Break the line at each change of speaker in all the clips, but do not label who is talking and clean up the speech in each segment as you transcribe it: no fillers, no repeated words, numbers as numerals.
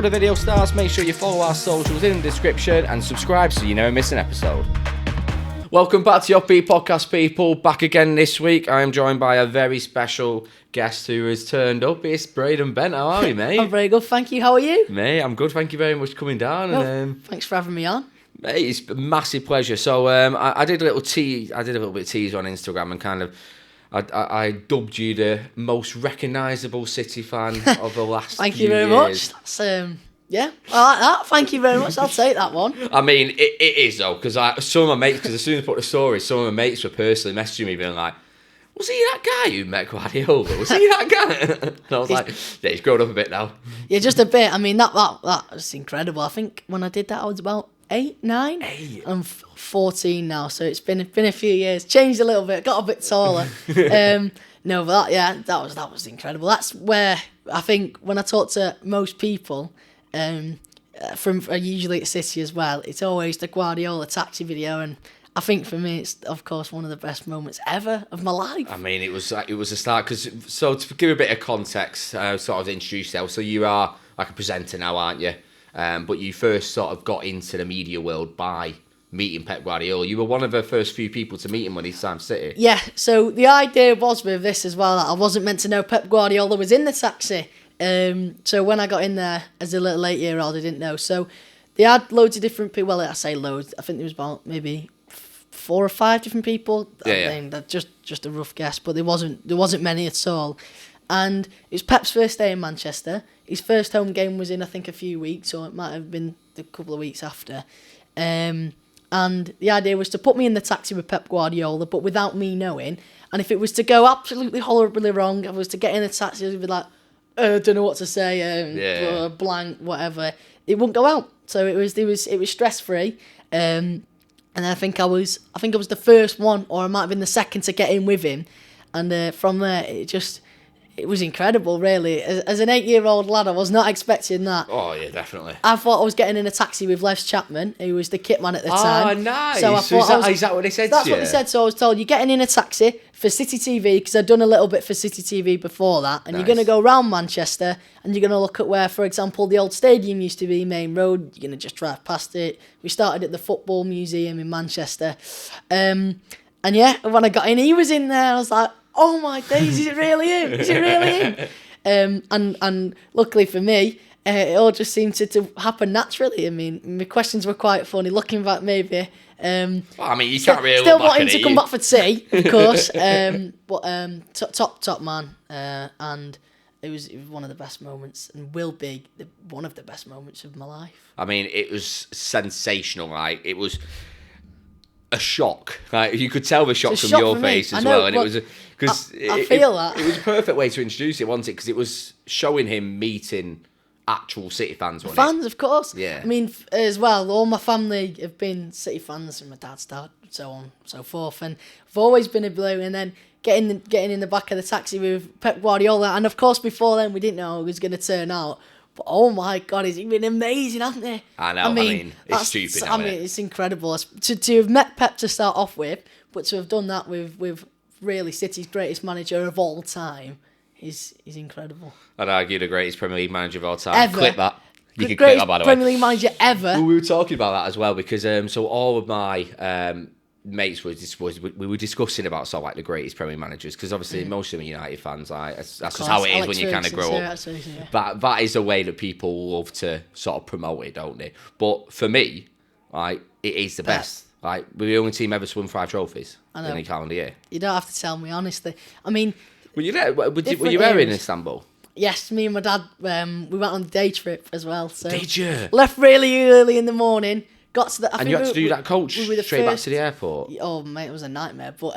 the video starts, make sure you follow our socials in the description and subscribe so you never miss an episode. Welcome back to your P Podcast, people. Back again this week. I am joined by a very special guest who has turned up. It's Braydon Bent. How are you, mate?
I'm very good, thank you. How are you?
Mate, I'm good. Thank you very much for coming down.
Thanks for having me on.
Mate, it's a massive pleasure. So I did a little tease. I did a little bit of tease on Instagram and kind of I dubbed you the most recognisable City fan of the last
Thank
few
you very
years.
much. That's yeah, I like that. Thank you very much. I'll take that one.
I mean, it is though, because some of my mates, because as soon as I put the story, some of my mates were personally messaging me being like, was he that guy who met Guardiola? Was he that guy? And I was like, yeah, he's grown up a bit now.
Yeah, just a bit. I mean, that was incredible. I think when I did that, I was about 8, 9.
8.
I'm 14 now, so it's been a few years. Changed a little bit, got a bit taller. No, but that was incredible. That's where I think when I talk to most people, from usually at City as well, it's always the Guardiola taxi video, and I think for me it's of course one of the best moments ever of my life.
I mean, it was a start because to give a bit of context, sort of introduce yourself. So you are like a presenter now, aren't you? But you first sort of got into the media world by meeting Pep Guardiola. You were one of the first few people to meet him when he signed City.
Yeah. So the idea was with this as well that I wasn't meant to know Pep Guardiola was in the taxi. So when I got in there as a little 8-year-old, I didn't know. So they had loads of different people. Well, I say loads. I think there was about maybe 4 or 5 different people.
Yeah.
I think just a rough guess, but there wasn't many at all. And it was Pep's first day in Manchester. His first home game was in, I think, a few weeks, or it might have been a couple of weeks after. And the idea was to put me in the taxi with Pep Guardiola, but without me knowing. And if it was to go absolutely horribly wrong, I was to get in the taxi, I'd be like, I don't know what to say, blank, whatever. It wouldn't go out. So it was stress free. And I think I was the first one, or I might have been the second to get in with him. And from there, it was incredible, really. As an 8-year-old lad, I was not expecting that.
Oh, yeah, definitely.
I thought I was getting in a taxi with Les Chapman, who was the kit man at the time.
Oh, nice.
So
is that what they said to you?
That's what they said. So I was told, you're getting in a taxi for City TV, because I'd done a little bit for City TV before that, and You're going to go round Manchester, and you're going to look at where, for example, the old stadium used to be, Main Road. You're going to just drive past it. We started at the Football Museum in Manchester. And yeah, when I got in, he was in there. I was like, oh my days, is it really him? Is it really him? And luckily for me, it all just seemed to happen naturally. I mean, my questions were quite funny. Looking back, maybe.
Well, I mean, you can't really
still
look back
wanting
at
to come back for tea, of course. But top man, and it was one of the best moments, and will be one of the best moments of my life.
I mean, it was sensational. Like, it was a shock. Like, you could tell the shock from your face as well, and it was because
I feel that
it was a perfect way to introduce it, wasn't it? Because it was showing him meeting actual City fans, wasn't it?
Fans, of course.
Yeah.
I mean, as well, all my family have been City fans, and my dad's dad, so on, so forth, and I've always been a Blue. And then getting in the back of the taxi with Pep Guardiola, and of course before then we didn't know how it was going to turn out. But oh my God, he's been amazing, hasn't he?
I know. I mean it's stupid.
It's incredible to have met Pep to start off with, but to have done that with really City's greatest manager of all time is incredible.
I'd argue the greatest Premier League manager of all time.
Ever.
Clip that. You can clip that, by the way.
Premier League manager ever.
Well, we were talking about that as well because so all of my mates we were discussing about sort of like the greatest Premier League managers, because obviously most of them are United fans. Like that's just how it is when you kind of grow up. But that is a way that people love to sort of promote it, don't they? But for me, like, it is the best. Like, we're the only team ever to win 5 trophies in a calendar year.
You don't have to tell me, honestly. I mean,
were you there? Were you there in Istanbul?
Yes, me and my dad. We went on a day trip as well. So
did you?
Left really early in the morning. Got to the.
And you had to do that coach straight back to the airport.
Oh mate, it was a nightmare. But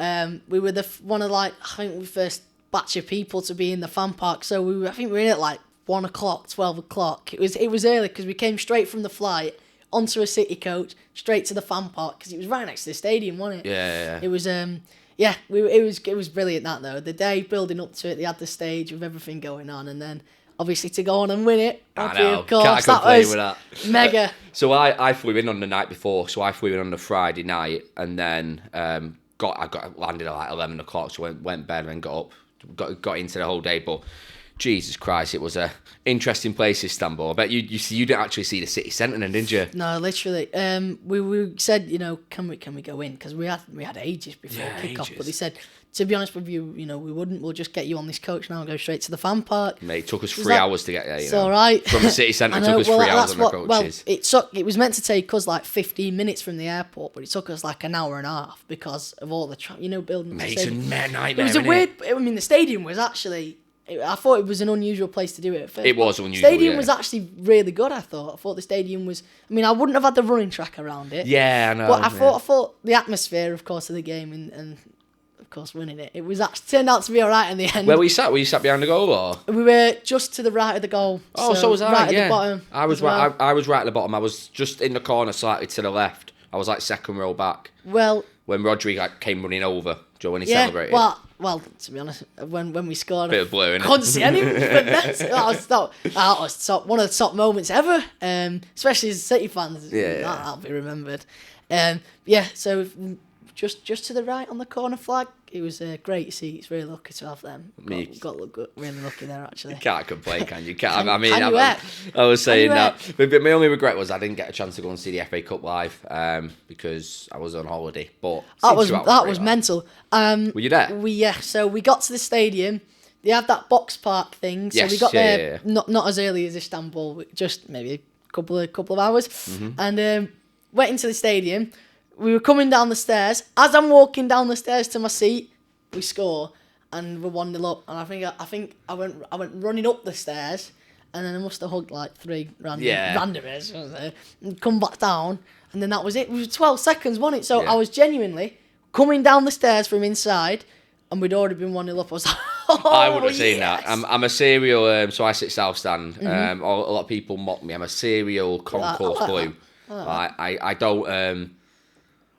we were one of I think the first batch of people to be in the fan park. So I think we were in at like 1 o'clock, 12 o'clock. It was early because we came straight from the flight onto a City coach straight to the fan park because it was right next to the stadium, wasn't it?
Yeah.
It was it was brilliant that though. The day building up to it, they had the stage with everything going on, and then obviously to go on and win it.
I know.
Of course,
Can't complain with that.
Mega.
So I flew in on the night before. So I flew in on the Friday night, and then I got landed at like 11 o'clock. So went to bed and then got up, got into the whole day. But Jesus Christ, it was a interesting place, Istanbul. I bet you didn't actually see the city centre then, did you?
No, literally. We said, can we go in? Because we had ages before kick-off, but they said, to be honest with you, we wouldn't. We'll just get you on this coach now and go straight to the fan park.
Mate, it took us 3 hours to get there.
It's all right.
From the city centre, it took us 3 hours on the coaches.
Well, it was meant to take us like 15 minutes from the airport, but it took us like an hour and a half because of all the building.
Mate, it's a nightmare.
It was a weird. I mean, the stadium was actually. I thought it was an unusual place to do it at first.
It was unusual.
Stadium was actually really good. I thought the stadium was. I mean, I wouldn't have had the running track around it.
Yeah, I know.
But I thought the atmosphere, of course, of the game and of course winning it. It was actually turned out to be all right in the end.
Where were you sat? Were you sat behind the goal or?
We were just to the right of the goal.
Oh, so was I.
Right
yeah.
at the bottom.
I was right. I was right at the bottom. I was just in the corner, slightly to the left. I was like second row back.
Well,
when Rodri came running over, Joe, when he celebrated.
Well, to be honest, when we scored,
bit of blue, innit?
Couldn't see anything. That was one of the top moments ever. Especially as City fans, that'll be remembered. So just to the right on the corner flag, it was a great seats. Really lucky to have them. Got really lucky there actually.
You can't complain, can you? I was saying that. But my only regret was I didn't get a chance to go and see the FA Cup live because I was on holiday. But
that was mental.
Were you there?
So we got to the stadium. They had that box park thing. So we got there not as early as Istanbul, just maybe a couple of hours, and went into the stadium. We were coming down the stairs. As I'm walking down the stairs to my seat, we score, and we're 1-0 up. And I think I went running up the stairs, and then I must have hugged like 3 randomers, and come back down, and then that was it. It was 12 seconds, wasn't it? So I was genuinely coming down the stairs from inside, and we'd already been 1-0 up. I was like,
I would have seen that. I'm a serial. So I sit south stand. A lot of people mock me. I'm a serial concourse blue. I don't.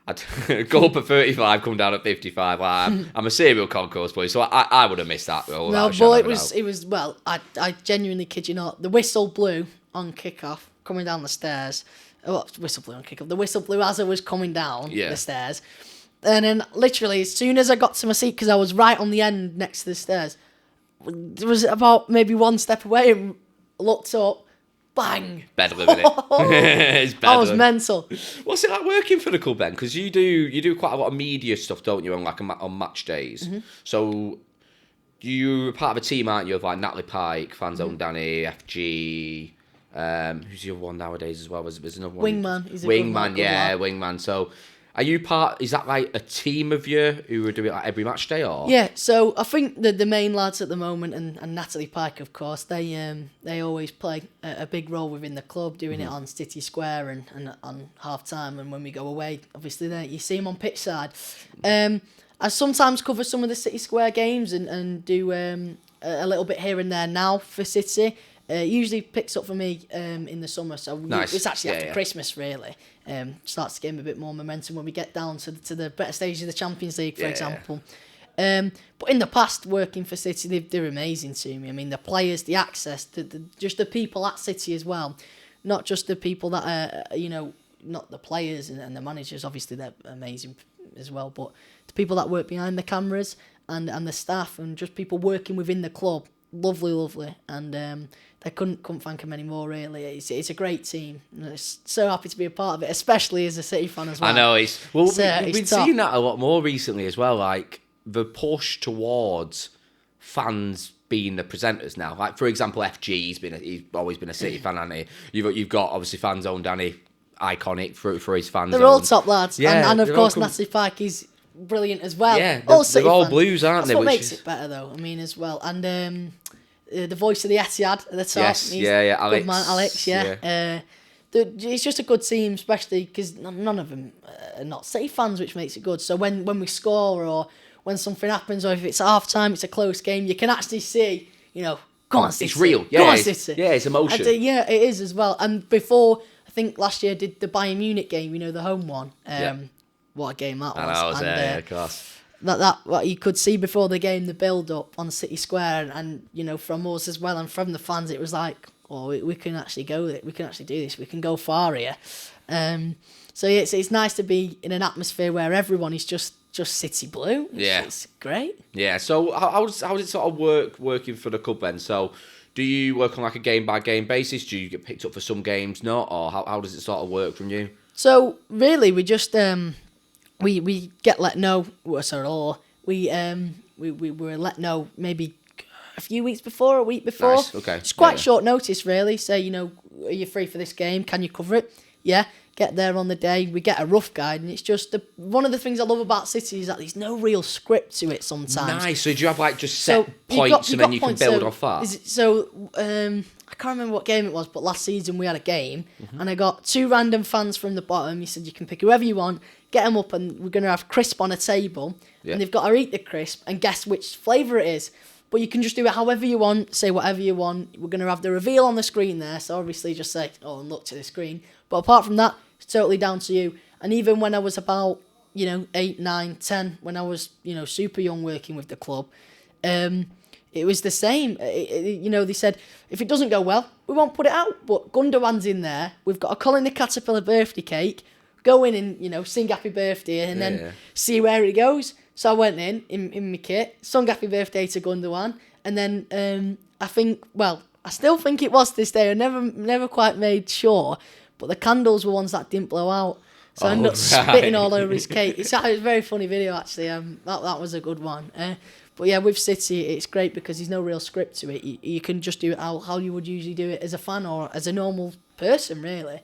I'd go up at 35, come down at 55. I'm a serial concourse boy, so I would have missed that.
No, but it was. Well, I genuinely kid you not. The whistle blew on kickoff, coming down the stairs. Whistle blew on kickoff. The whistle blew as I was coming down the stairs, and then literally as soon as I got to my seat, because I was right on the end next to the stairs, it was about maybe 1 step away, and looked up. Bang!
Bedlam, isn't it? It's bedlam.
I was mental.
What's it like working for the club then? Because you do quite a lot of media stuff, don't you, on match days? So you're part of a team, aren't you, of like Natalie Pike, Fanzone Danny, FG. Who's the other one nowadays as well? There's another one.
Wingman. He's a
Wingman. So are you part? Is that like a team of you who are doing it like every match day, or?
Yeah. So I think the main lads at the moment, and Natalie Pike, of course, they always play a big role within the club, doing it on City Square and on half time, and when we go away, obviously you see them on pitch side. I sometimes cover some of the City Square games and do a little bit here and there now for City. Usually picks up for me in the summer, so
nice.
It's actually after Christmas really. Starts to get a bit more momentum when we get down to the better stages of the Champions League, for example. But in the past, working for City, they're amazing to me. I mean, the players, the access, just the people at City as well. Not just the people that are, not the players and the managers, obviously they're amazing as well, but the people that work behind the cameras and the staff and just people working within the club. Lovely. And I couldn't thank him anymore, really. It's a great team. I'm so happy to be a part of it, especially as a City fan as well.
I know. We've been seeing that a lot more recently as well, like the push towards fans being the presenters now. Like, for example, FG, he's always been a City fan, hasn't he? You've got, obviously, Fanzone Danny, iconic for his fans.
They're all top lads. Yeah, and of course, Natalie Pike is brilliant as well.
Yeah, they're all blues, aren't they?
That's what makes it better, though. I mean, as well. And the voice of the Etihad at the top.
Yes, Alex.
Good man, Alex, it's just a good team, especially because none of them are not City fans, which makes it good. So when we score or when something happens, or if it's half time, it's a close game, you can actually see, come on, City.
It's real.
Come on, City.
Yeah, it's emotion.
It is as well. And before, I think last year did the Bayern Munich game, the home one. What a game that was.
Of course.
That you could see before the game, the build up on City Square, and from us as well, and from the fans, it was like, we can actually go with it. We can actually do this. We can go far here. So it's nice to be in an atmosphere where everyone is just just City blue. It's great.
Yeah. So how does it sort of working for the club then? So do you work on like a game by game basis? Do you get picked up for some games, not, or how does it sort of work from you?
So really, we just we get let know. Or we were let know maybe a few weeks before, a week before.
Nice. Okay.
It's quite short notice, really. Say, are you free for this game? Can you cover it? Yeah. Get there on the day. We get a rough guide, and it's just one of the things I love about City is that there's no real script to it sometimes.
Nice. So do you have like just set points and then you can build off that?
I can't remember what game it was, but last season we had a game, and I got 2 random fans from the bottom. He said you can pick whoever you want, get them up, and we're going to have crisp on a table, and they've got to eat the crisp and guess which flavour it is. But you can just do it however you want, say whatever you want. We're going to have the reveal on the screen there, so obviously just say, and look to the screen. But apart from that, it's totally down to you. And even when I was about, 8, 9, 10, when I was, super young working with the club, it was the same. They said, if it doesn't go well, we won't put it out. But Gundogan's in there. We've got a Colin the Caterpillar birthday cake. Go in and, sing happy birthday and then see where it goes. So I went in my kit, sung happy birthday to Gundogan. And then I still think it was this day. I never quite made sure. But the candles were ones that didn't blow out. So I ended up spitting all over his cake. It was a very funny video, actually. That was a good one. But yeah, with City, it's great because there's no real script to it. You can just do it how you would usually do it as a fan or as a normal person, really.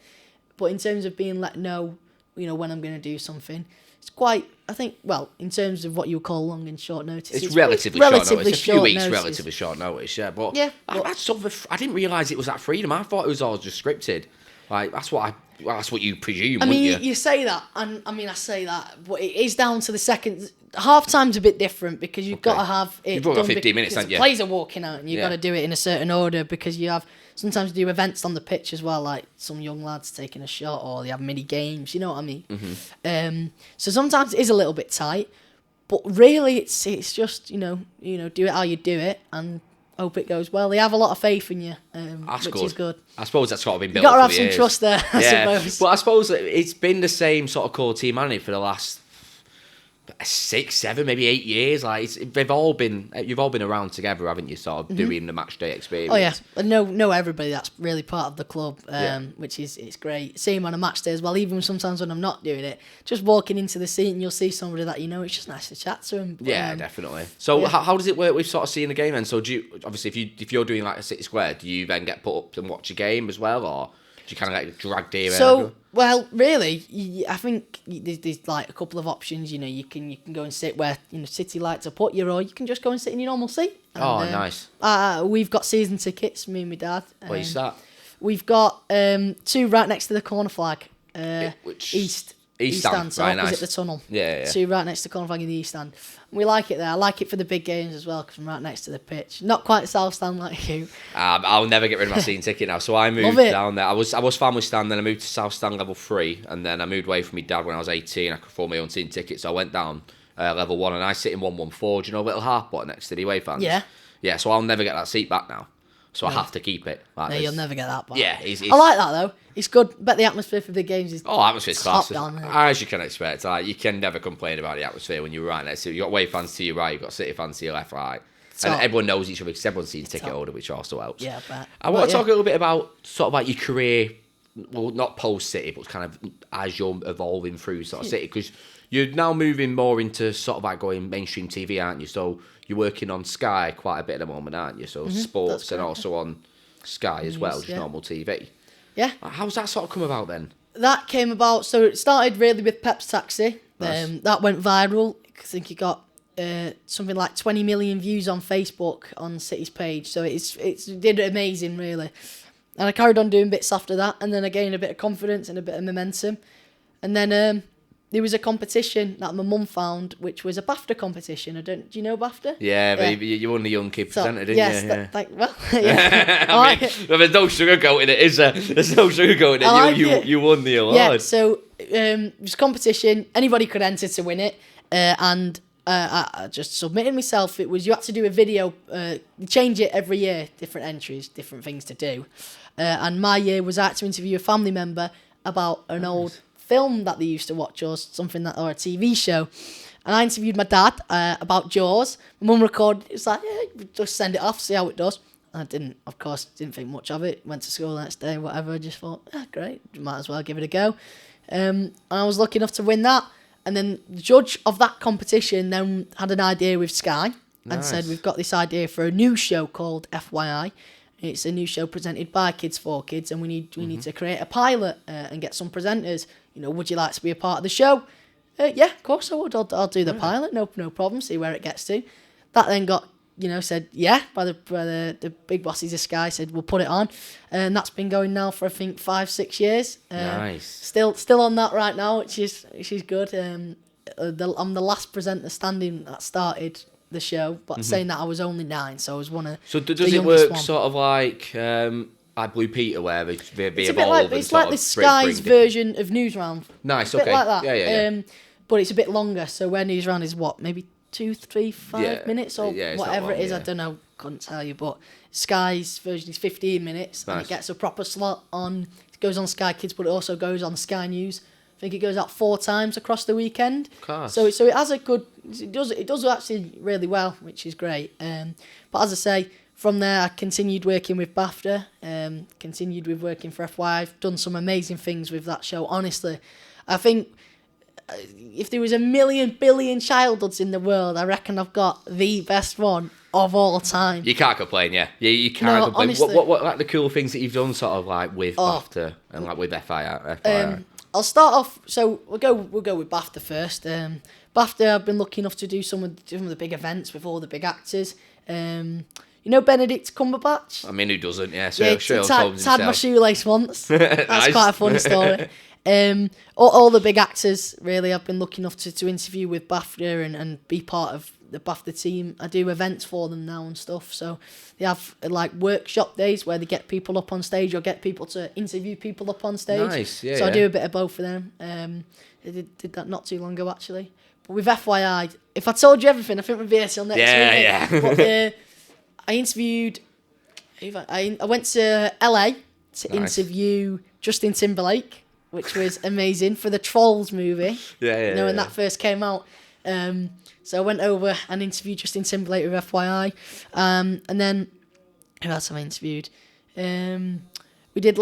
But in terms of being let know, when I'm going to do something, it's quite, I think, in terms of what you call long and short notice.
It's relatively short notice. A few weeks, relatively short notice, yeah. But I didn't realise it was that freedom. I thought it was all just scripted. Like, that's what you presume, wouldn't you?
You say that, and I say that, but it is down to the second. Half time's a bit different because you've got to have it.
You've got 15 minutes, haven't you?
Players are walking out, and you've got to do it in a certain order because you have sometimes do events on the pitch as well, like some young lads taking a shot or they have mini games. You know what I mean? Mm-hmm. So sometimes it is a little bit tight, but really it's just do it how you do it and hope it goes well. They have a lot of faith in you, which is good.
I suppose that's sort of been built.
You've got to have some trust there, I suppose.
But I suppose it's been the same sort of core team, hasn't it, for the last 6, 7, maybe 8 years. Like you've all been around together, haven't you? Sort of doing the match day experience.
Oh yeah, and know everybody that's really part of the club, which is it's great. Same on a match day as well. Even sometimes when I'm not doing it, just walking into the seat and you'll see somebody that it's just nice to chat to them.
Yeah, definitely. So how does it work with sort of seeing the game then? So do you obviously if you're doing like a City Square, do you then get put up and watch a game as well, or do you kind of get dragged here?
Well, really, I think there's like a couple of options. You can go and sit where City like to put you, or you can just go and sit in your normal seat. And,
nice.
We've got season tickets, me and my dad.
What is that?
We've got 2 right next to the corner flag.
Which
East
stand,
so
right,
opposite
nice.
the tunnel.
Yeah.
2 right next to the corner flag in the East stand. We like it there. I like it for the big games as well because I'm right next to the pitch. Not quite South stand like you.
I'll never get rid of my season ticket now. So I moved down there. I was family stand, then I moved to South stand level 3, and then I moved away from my dad when I was 18. I could afford my own season ticket, so I went down level 1, and I sit in 114. Do you know little half button next to the away fans?
Yeah.
Yeah. So I'll never get that seat back now. So I have to keep it.
No, you'll never get that back.
Yeah,
I like that though. It's good. Bet the atmosphere for big games is
atmosphere's class.
Down,
as you can expect. You can never complain about the atmosphere when you're right next to it. You've got away fans to your right, you've got City fans to your left, right. And everyone knows each other because everyone's seen ticket holder, which also helps.
Yeah, but
I want to talk a little bit about sort of like your career, well, not post City, but kind of as you're evolving through sort of City, because you're now moving more into sort of like going mainstream TV, aren't you? So you're working on Sky quite a bit at the moment, aren't you? So sports and also on Sky as well, just normal TV.
Yeah.
How's that sort of come about then?
That came about, so it started really with Pep's Taxi.
Nice.
That went viral. I think it got something like 20 million views on Facebook on City's page. So it did amazing, really. And I carried on doing bits after that, and then I gained a bit of confidence and a bit of momentum. And then there was a competition that my mum found, which was a BAFTA competition. Do you know BAFTA?
Yeah, baby, you won the young kid presenter, didn't you?
Yeah. I
mean, there's no sugarcoating it, is there? There's no sugarcoating it. You won the award.
Yeah, so it was a competition. Anybody could enter to win it. And I just submitted myself. It was, you had to do a video, change it every year, different entries, different things to do. And my year was I had to interview a family member about an old film that they used to watch or something or a TV show. And I interviewed my dad about Jaws. My mum recorded. It's like, yeah, just send it off, see how it does. I didn't, of course, didn't think much of it. Went to school the next day, whatever. I just thought, great, might as well give it a go. And I was lucky enough to win that. And then the judge of that competition then had an idea with Sky and said, we've got this idea for a new show called FYI. It's a new show presented by Kids for Kids, and we need to create a pilot and get some presenters. Would you like to be a part of the show? Yeah, of course I would. I'll do the pilot. No problem. See where it gets to. That then got said yeah by the big bosses of Sky, said we'll put it on, and that's been going now for I think 5-6 years.
Nice.
Still on that right now, which is good. I'm the last presenter standing that started the show, but saying that I was only 9, so I was one of.
So does it work sort of like Blue Peter, where they
it's a bit like it's like the Sky's version of Newsround.
Nice,
okay, a bit like that.
Yeah.
But it's a bit longer. So where Newsround is what, maybe 2, 3, 5 minutes or whatever it is. I don't know, couldn't tell you. But Sky's version is 15 minutes, and it gets a proper slot on. It goes on Sky Kids, but it also goes on Sky News. I think it goes out 4 times across the weekend. So it has a good. It does actually really well, which is great. But as I say, from there I continued working with BAFTA. Continued with working for FYI. I've done some amazing things with that show. Honestly, I think if there was 1 billion childhoods in the world, I reckon I've got the best one of all time.
You can't complain, yeah. You can't complain. Honestly, what like the cool things that you've done, sort of like with BAFTA and like with FYI?
I'll start off. So we'll go with BAFTA first. BAFTA, I've been lucky enough to do some of the big events with all the big actors. Benedict Cumberbatch?
I mean, who doesn't? Yeah, so sure.
Tied my shoelace once. That's quite a funny story. All the big actors, really, I've been lucky enough to interview with BAFTA and be part of the BAFTA team. I do events for them now and stuff. So they have like workshop days where they get people up on stage or get people to interview people up on stage.
Nice, yeah.
So I do a bit of both of them. I did that not too long ago, actually. But with FYI, if I told you everything, I think we'd be here till next week.
Yeah.
But I interviewed. I went to LA to interview Justin Timberlake, which was amazing for the Trolls movie.
Yeah.
When that first came out. So I went over and interviewed Justin Timberlake with FYI. And then who else have I interviewed? We did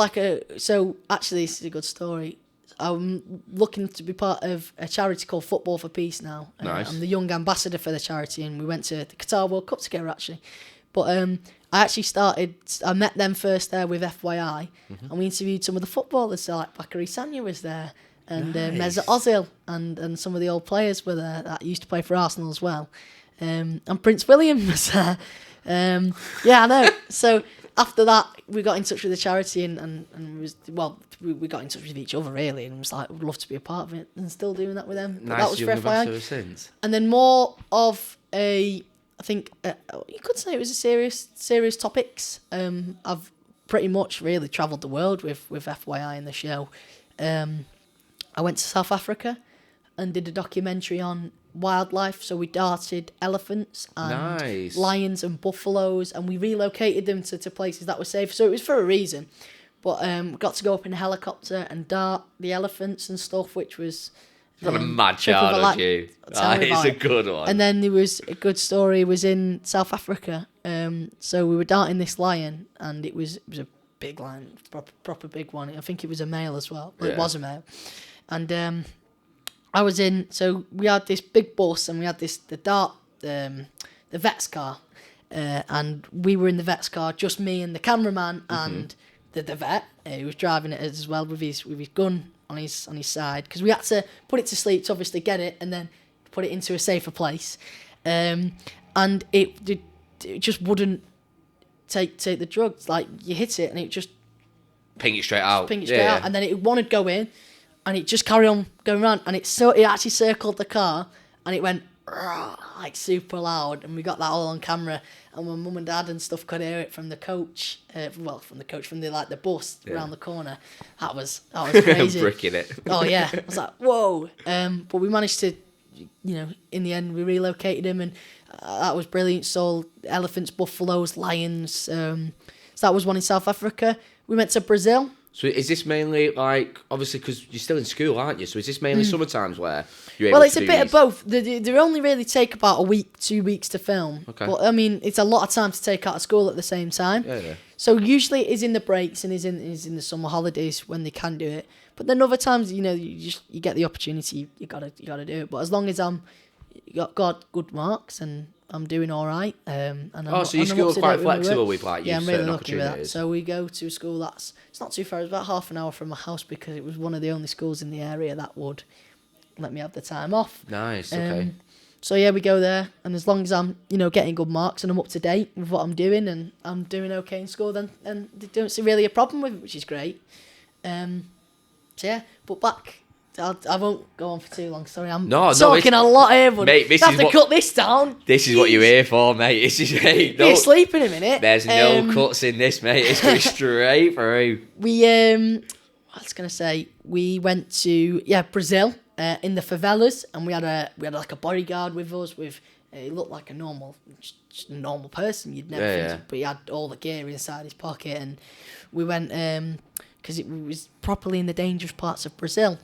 so actually this is a good story. I'm looking to be part of a charity called Football for Peace now.
Nice.
I'm the young ambassador for the charity, and we went to the Qatar World Cup together, actually. But I actually I met them first there with FYI, and we interviewed some of the footballers. So like Bakary Sagna was there, and Mesut Ozil, and some of the old players were there that used to play for Arsenal as well. And Prince William was there. I know. So after that, we got in touch with the charity and we got in touch with each other, really, and was like, we'd love to be a part of it, and still doing that with them.
Nice.
That was for FYI.
Ever since.
And then more of I think you could say it was a serious topics. I've pretty much really travelled the world with FYI in the show. I went to South Africa and did a documentary on wildlife. So we darted elephants and lions and buffaloes, and we relocated them to places that were safe. So it was for a reason. But we got to go up in a helicopter and dart the elephants and stuff, which was...
What a mad childhood, you. It's a good one.
And then there was a good story, was in South Africa. So we were darting this lion, and it was a big lion, proper big one. I think it was a male as well. It was a male. And I was in, so we had this big bus, and we had the vet's car. And we were in the vet's car, just me and the cameraman and the vet, who was driving it as well with his gun on his side, because we had to put it to sleep to obviously get it and then put it into a safer place, and it just wouldn't take the drugs. Like, you hit it and it just
ping it straight out,
and then it wanted to go in, and it just carried on going around, and it actually circled the car, and it went like super loud, and we got that all on camera, and my mum and dad and stuff could hear it from the coach, from the bus around the corner. That was crazy.
Bricking it.
Oh yeah, I was like, whoa. But we managed to, in the end we relocated him, and that was brilliant. So elephants, buffaloes, lions. So that was one in South Africa. We went to Brazil
So is this mainly like, obviously, because you're still in school, aren't you? So is this mainly summer times where you're able
Well, it's
to
a
do
bit
these?
of both. They only really take about a week, 2 weeks to film.
Okay.
But, I mean, it's a lot of time to take out of school at the same time.
Yeah.
So usually it is in the breaks and is in the summer holidays when they can do it. But then other times, you get the opportunity, you gotta do it. But as long as got good marks and I'm doing all right.
So your school's quite flexible with like
I'm really
certain
lucky with that.
opportunities.
So we go to a school it's not too far. It's about half an hour from my house because it was one of the only schools in the area that would let me have the time off.
Nice. Okay.
So yeah, we go there, and as long as I'm getting good marks and I'm up to date with what I'm doing and I'm doing okay in school, then they don't see really a problem with it, which is great. So yeah, but back. I won't go on for too long. Sorry, I'm talking a lot here, but mate, have to cut this down.
This is what you're here for, mate. This is
Be asleep in a minute.
There's no cuts in this, mate. It's going straight through.
We what I was gonna say, we went to Brazil in the favelas, and we had like a bodyguard with us. He looked like a normal person. You'd never think, but he had all the gear inside his pocket, and we went because it was properly in the dangerous parts of Brazil.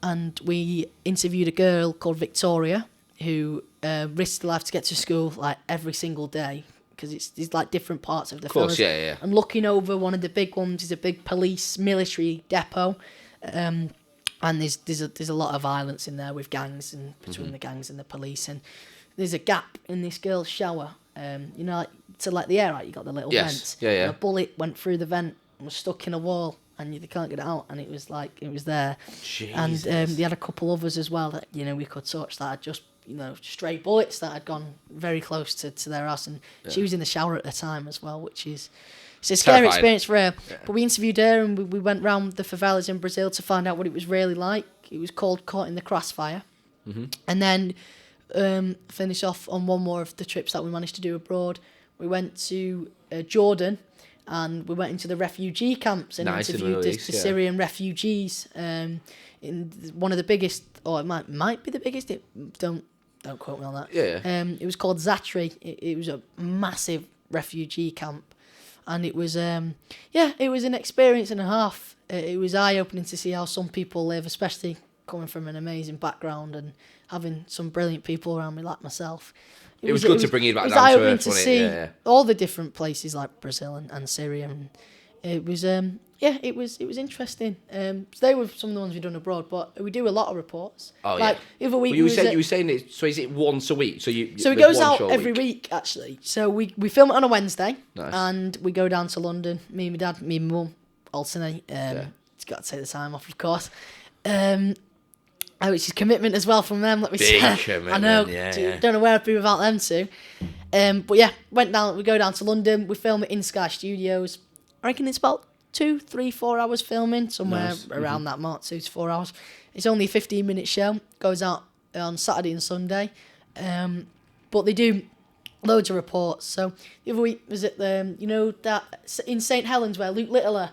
And we interviewed a girl called Victoria who risked her life to get to school like every single day because it's like different parts of the
course, yeah.
And looking over one of the big ones is a big police military depot, and there's a lot of violence in there with gangs and between the gangs and the police. And there's a gap in this girl's shower. Like to let the air out, you got the little vent.
Yeah.
And a bullet went through the vent and was stuck in a wall. And they can't get it out, and it was there.
Jesus.
And they had a couple others as well that we could touch that had just stray bullets that had gone very close to their house, and she was in the shower at the time as well, which is it's a scary experience for her. Yeah. But we interviewed her, and we went round the favelas in Brazil to find out what it was really like. It was called Caught in the Crossfire, and then finish off on one more of the trips that we managed to do abroad. We went to Jordan. And we went into the refugee camps and interviewed the Syrian refugees in one of the biggest, or it might be the biggest. Don't quote me on that.
Yeah.
It was called Zatri. It was a massive refugee camp, and it was it was an experience and a half. It was eye opening to see how some people live, especially coming from an amazing background and having some brilliant people around me like myself.
It was good to bring you back down to earth,
to see all the different places like Brazil and Syria, and it was it was interesting. So they were some of the ones we've done abroad, but we do a lot of reports.
Oh
like, the other week
you were saying it. So is it once a week? So
it goes out every week actually. So we film it on a Wednesday, and we go down to London. Me and my dad, me and my mum alternate. It's got to take the time off, of course. Which is commitment as well from them, let me say. I know. Don't know where I'd be without them too. But yeah, we go down to London. We film it in Sky Studios. I reckon it's about 2, 3, 4 hours filming, somewhere around that mark, 2 to 4 hours. It's only a 15-minute show. Goes out on Saturday and Sunday. But they do loads of reports. So the other week was at the that in St Helens where Luke Littler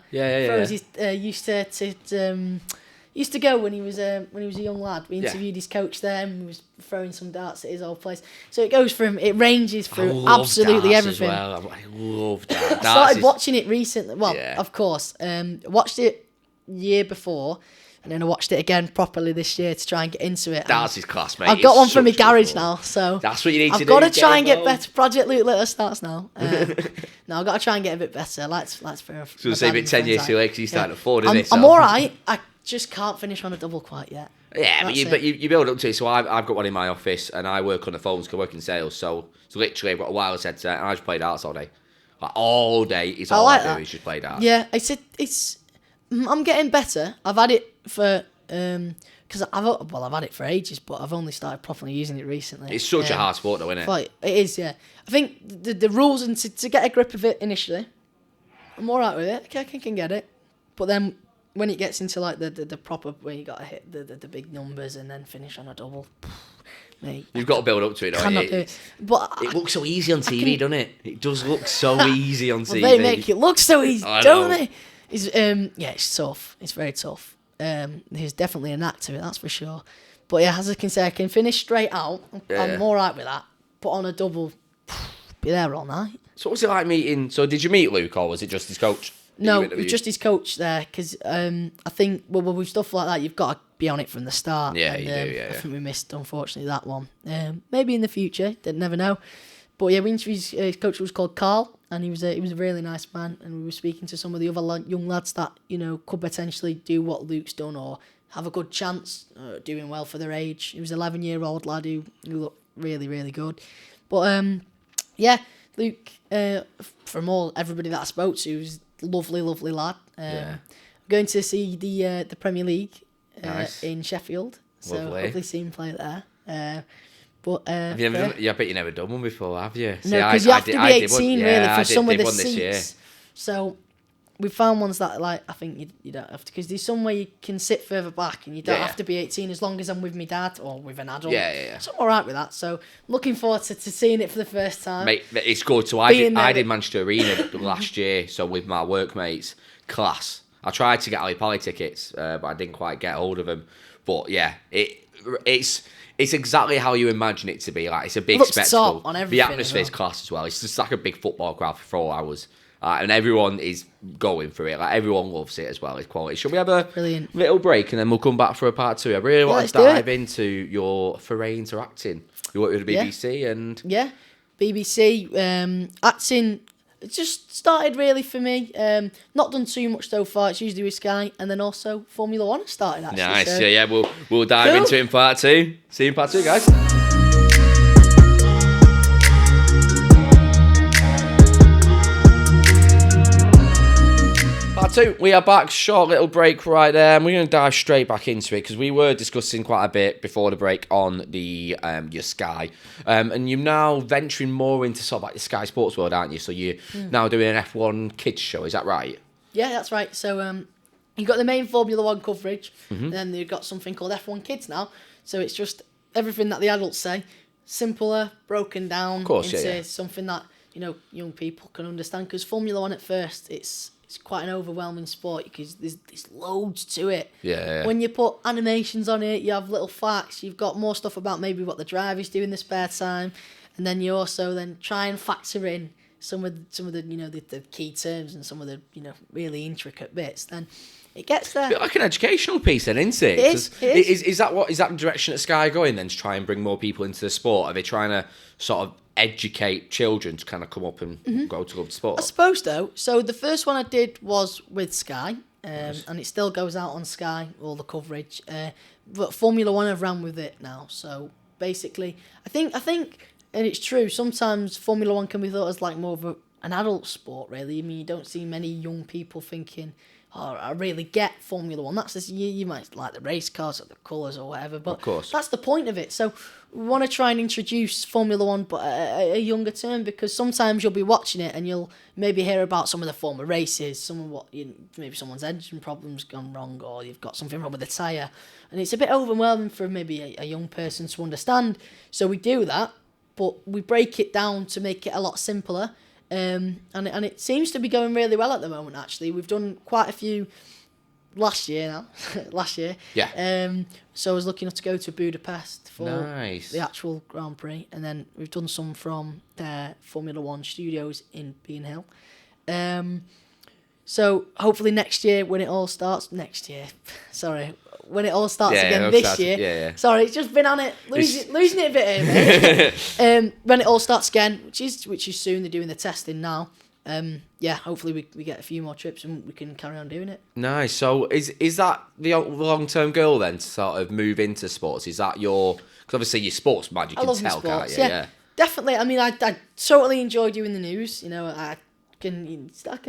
used to go when he was a young lad. We interviewed his coach there, and he was throwing some darts at his old place. So it ranges through absolutely everything.
I love darts.
I started watching it recently. Well, of course, watched it year before, and then I watched it again properly this year to try and get into it.
Darts is class, mate.
I've got one from my garage now, so
that's what you need to do.
I've got to try and get better. Project Luke Littler starts now. No, I've got to try and get a bit better. Let's fair.
So say about 10 years too late because you started at 4, didn't it?
I'm all right. I just can't finish on a double quite yet.
Yeah, but you build up to it. So I've got one in my office, and I work on the phones because I work in sales. So literally I've got a wireless headset, and I just play darts all day. Like all day, it's all I do is just play darts.
Yeah, it's I'm getting better. I've had it for because I've had it for ages, but I've only started properly using it recently.
It's such a hard sport, though, isn't it?
Like, it is, yeah. I think the rules and to get a grip of it initially, I'm all right with it. Okay, I can get it, but then when it gets into like the proper where you got to hit the big numbers and then finish on a double, mate,
you've got to build up to it. Don't you?
Do it. But
it looks so easy on TV, doesn't it? It does look so easy on TV.
They make it look so easy, don't they? It's it's tough. It's very tough. There's definitely a knack to it, that's for sure. But yeah, as I can say, I can finish straight out. I'm all right with that. But on a double, be there all night.
So what was it like meeting? So did you meet Luke, or was it just his coach?
No, it was just his coach there, because I think, with stuff like that, you've got to be on it from the start.
Yeah, you do, yeah.
I think we missed, unfortunately, that one. Maybe in the future, never know. But yeah, we interviewed his coach was called Carl, and he was a really nice man, and we were speaking to some of the other young lads that, could potentially do what Luke's done or have a good chance doing well for their age. He was an 11-year-old lad who looked really, really good. But yeah, Luke, from everybody that I spoke to, was a lovely, lovely lad. Going to see the Premier League in Sheffield, so
lovely.
hopefully see him play there. But
have you never done, I bet you never done one before, have you?
No, because you have to be 18 really for some of the seats. So we found ones that I think you don't have to, because there's somewhere you can sit further back and you don't have to be 18 as long as I'm with my dad or with an adult.
Yeah.
So I'm all right with that. So looking forward to seeing it for the first time.
Mate, it's good. So I did Manchester Arena last year, so with my workmates, class. I tried to get Ali Pally tickets, but I didn't quite get hold of them. But yeah, it's exactly how you imagine it to be. Like, it's a big spectacle.
On everything,
the atmosphere is class as well. It's just like a big football crowd for 4 hours. And everyone is going for it. Like, everyone loves it as well. It's quality. Should we have a little break and then we'll come back for a part 2? I really want to dive into your foray into acting. You work with the BBC and...
Yeah, BBC. Acting... It just started really for me. Not done too much so far. It's usually with Sky, and then also Formula One started actually.
Nice,
so.
yeah. We'll dive into it in part 2. See you in part 2, guys. Part 2, we are back. Short little break right there, and we're going to dive straight back into it because we were discussing quite a bit before the break on the your Sky, and you're now venturing more into sort of like the Sky Sports world, aren't you? So you're now doing an F1 kids show, is that right?
Yeah, that's right. So you've got the main Formula One coverage, and then you've got something called F1 Kids now. So it's just everything that the adults say, simpler, broken down into something that young people can understand. Because Formula One at first, it's quite an overwhelming sport because there's loads to it.
Yeah.
When you put animations on it, you have little facts. You've got more stuff about maybe what the drivers do in the spare time, and then you also then try and factor in some of the the key terms and some of the really intricate bits. Then it gets there.
A bit like an educational piece, then, isn't it?
It is.
Is that the direction that Sky are going then, to try and bring more people into the sport? Are they trying to sort of educate children to kind of come up and go to love the sport?
I suppose so. So the first one I did was with Sky, and it still goes out on Sky, all the coverage. But Formula One have ran with it now. So basically, I think, and it's true, sometimes Formula One can be thought as like more of an adult sport, really. I mean, you don't see many young people thinking, oh, I really get Formula One. That's just, you might like the race cars or the colours or whatever, but
of course,
that's the point of it. So we want to try and introduce Formula One, but a younger term, because sometimes you'll be watching it and you'll maybe hear about some of the former races, maybe someone's engine problem's gone wrong, or you've got something wrong with the tyre, and it's a bit overwhelming for maybe a young person to understand. So we do that, but we break it down to make it a lot simpler. And it seems to be going really well at the moment, actually. We've done quite a few last year.
Yeah.
So I was lucky enough to go to Budapest for
the
actual Grand Prix. And then we've done some from their Formula One studios in Bean Hill. So hopefully next year when it all starts... when it all starts again this year.
Yeah.
Sorry, it's just been on it, losing it a bit here, mate. When it all starts again, which is soon, they're doing the testing now. Hopefully we get a few more trips and we can carry on doing it.
Nice. So is that the long-term goal then, to sort of move into sports? Is that because obviously you're sports mad, you can tell, can't you?
Yeah, definitely. I mean, I totally enjoy doing the news. I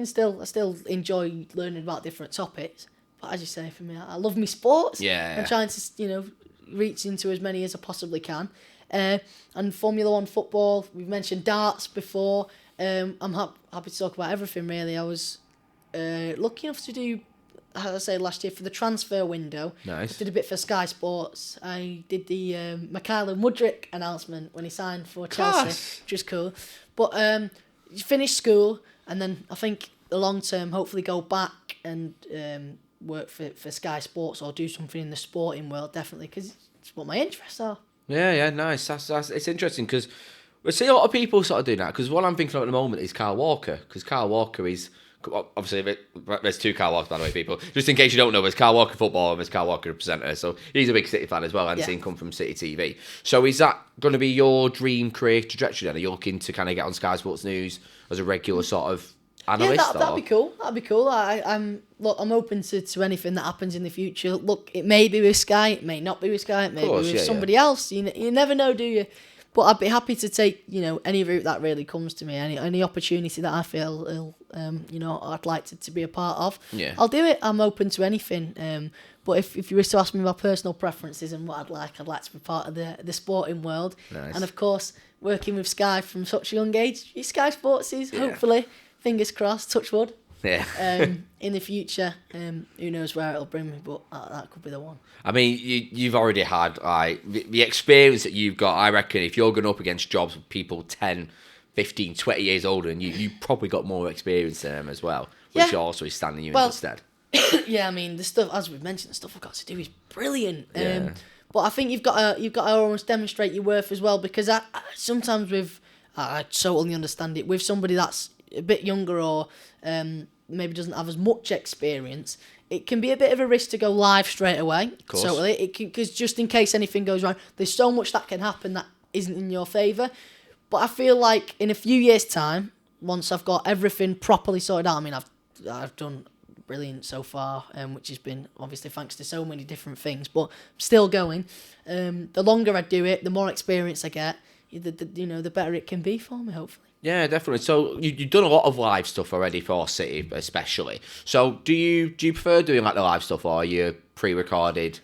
still enjoy learning about different topics. But as you say, for me, I love my sports.
Yeah.
I'm trying to, reach into as many as I possibly can. And Formula One football, we've mentioned darts before. I'm happy to talk about everything, really. I was lucky enough to do, as I said last year, for the transfer window.
Nice.
I did a bit for Sky Sports. I did the Mikhailo Mudryk announcement when he signed for Chelsea, which was cool. But finished school, and then I think the long term, hopefully go back and work for Sky Sports or do something in the sporting world, definitely, because it's what my interests are.
Yeah, nice. That's it's interesting because we see a lot of people sort of doing that. Because what I'm thinking of at the moment is Kyle Walker, because Kyle Walker is obviously, there's two Kyle Walkers, by the way, people. Just in case you don't know, there's Kyle Walker football and there's Kyle Walker presenter. So he's a big City fan as well, and seen come from City TV. So is that going to be your dream career trajectory then? Are you looking to kind of get on Sky Sports News as a regular sort of analyst?
Yeah, that'd be cool. That'd be cool. I'm open to anything that happens in the future. Look, it may be with Sky, it may not be with Sky, it may be with somebody else. You never know, do you? But I'd be happy to take, any route that really comes to me, any opportunity that I feel, I'd like to be a part of.
Yeah.
I'll do it. I'm open to anything. But if you were to ask me my personal preferences and what I'd like to be part of the sporting world.
Nice.
And of course, working with Sky from such a young age, Sky Sports is hopefully, fingers crossed, touch wood.
Yeah.
In the future, who knows where it'll bring me, but that could be the one.
I mean, you've already had the experience that you've got. I reckon if you're going up against jobs with people 10, 15, 20 years older, and you probably got more experience than them as well, which also is standing you in good stead.
Yeah, I mean, the stuff, as we've mentioned, the stuff I've got to do is brilliant. But I think you've got to almost demonstrate your worth as well, because I sometimes I totally understand it, with somebody that's a bit younger or maybe doesn't have as much experience, it can be a bit of a risk to go live straight away.
Of course.
Totally. Because just in case anything goes wrong, there's so much that can happen that isn't in your favour. But I feel like in a few years' time, once I've got everything properly sorted out, I mean, I've done brilliant so far, which has been obviously thanks to so many different things, but still going. The longer I do it, the more experience I get, the better it can be for me, hopefully.
Yeah, definitely. So you've done a lot of live stuff already for City, especially. So do you prefer doing like the live stuff, or are you pre-recorded?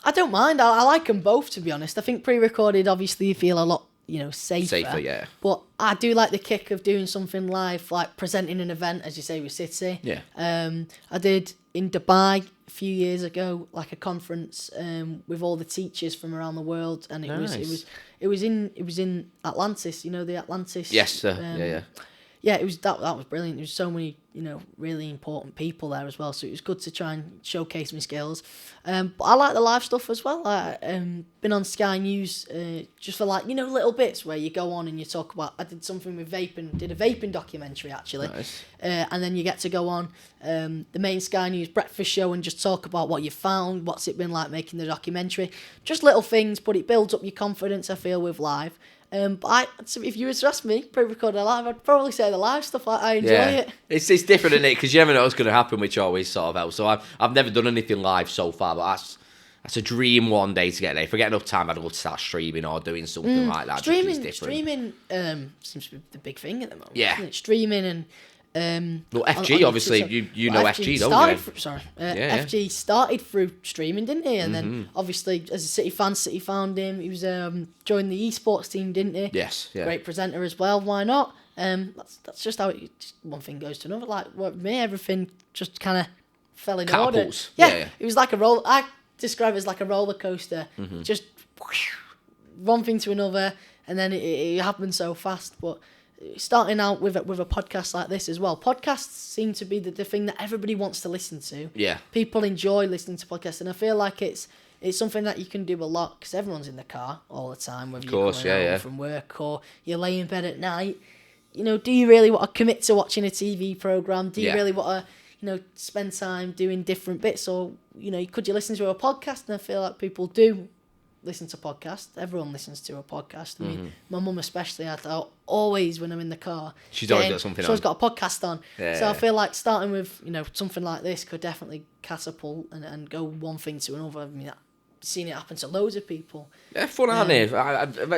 I don't mind. I like them both, to be honest. I think pre-recorded, obviously, you feel a lot, safer.
Safer, yeah.
But I do like the kick of doing something live, like presenting an event, as you say, with City.
Yeah.
I did in Dubai a few years ago, like a conference with all the teachers from around the world, and it was in Atlantis. The Atlantis.
Yes, sir. Yeah.
Yeah, it was that was brilliant. There was so many, really important people there as well. So it was good to try and showcase my skills. But I like the live stuff as well. I been on Sky News just for little bits where you go on and you talk about. I did something with vaping. Did a vaping documentary actually.
Nice.
And then you get to go on the main Sky News breakfast show and just talk about what you found, what's it been like making the documentary. Just little things, but it builds up your confidence, I feel, with live. But if you were to ask me, pre-recorded live, I'd probably say the live stuff. I enjoy it.
It's different, isn't it? Because you never know what's going to happen, which always sort of helps. So I've never done anything live so far, but that's a dream one day to get there. If I get enough time, I'd love to start streaming or doing something like that.
Streaming seems to be the big thing at the moment.
Yeah.
Isn't it? Streaming and
well, FG, obviously, you know FG, don't you?
FG started through streaming, didn't he? And then, obviously, as a City fan, City found him. He was joined the esports team, didn't he?
Yes, yeah.
Great presenter as well. Why not? That's just how one thing goes to another. Like with me, everything just kind of fell in order. Yeah, it was like a roll. I describe it as like a roller coaster. Just one thing to another, and then it happened so fast. But starting out with a podcast like this as well. Podcasts seem to be the thing that everybody wants to listen to.
Yeah.
People enjoy listening to podcasts, and I feel like it's something that you can do a lot because everyone's in the car all the time, whether you're coming home from work or you lay in bed at night. Do you really want to commit to watching a TV program? Do you really want to, spend time doing different bits, or could you listen to a podcast? And I feel like people do listen to podcasts. Everyone listens to a podcast. I mean, my mum especially, I thought always when I'm in the car,
she's always got something on.
She's always got a podcast on.
Yeah,
so I feel like starting with something like this could definitely catapult and go one thing to another. I mean, I've seen it happen to loads of people.
Yeah, fun, aren't they?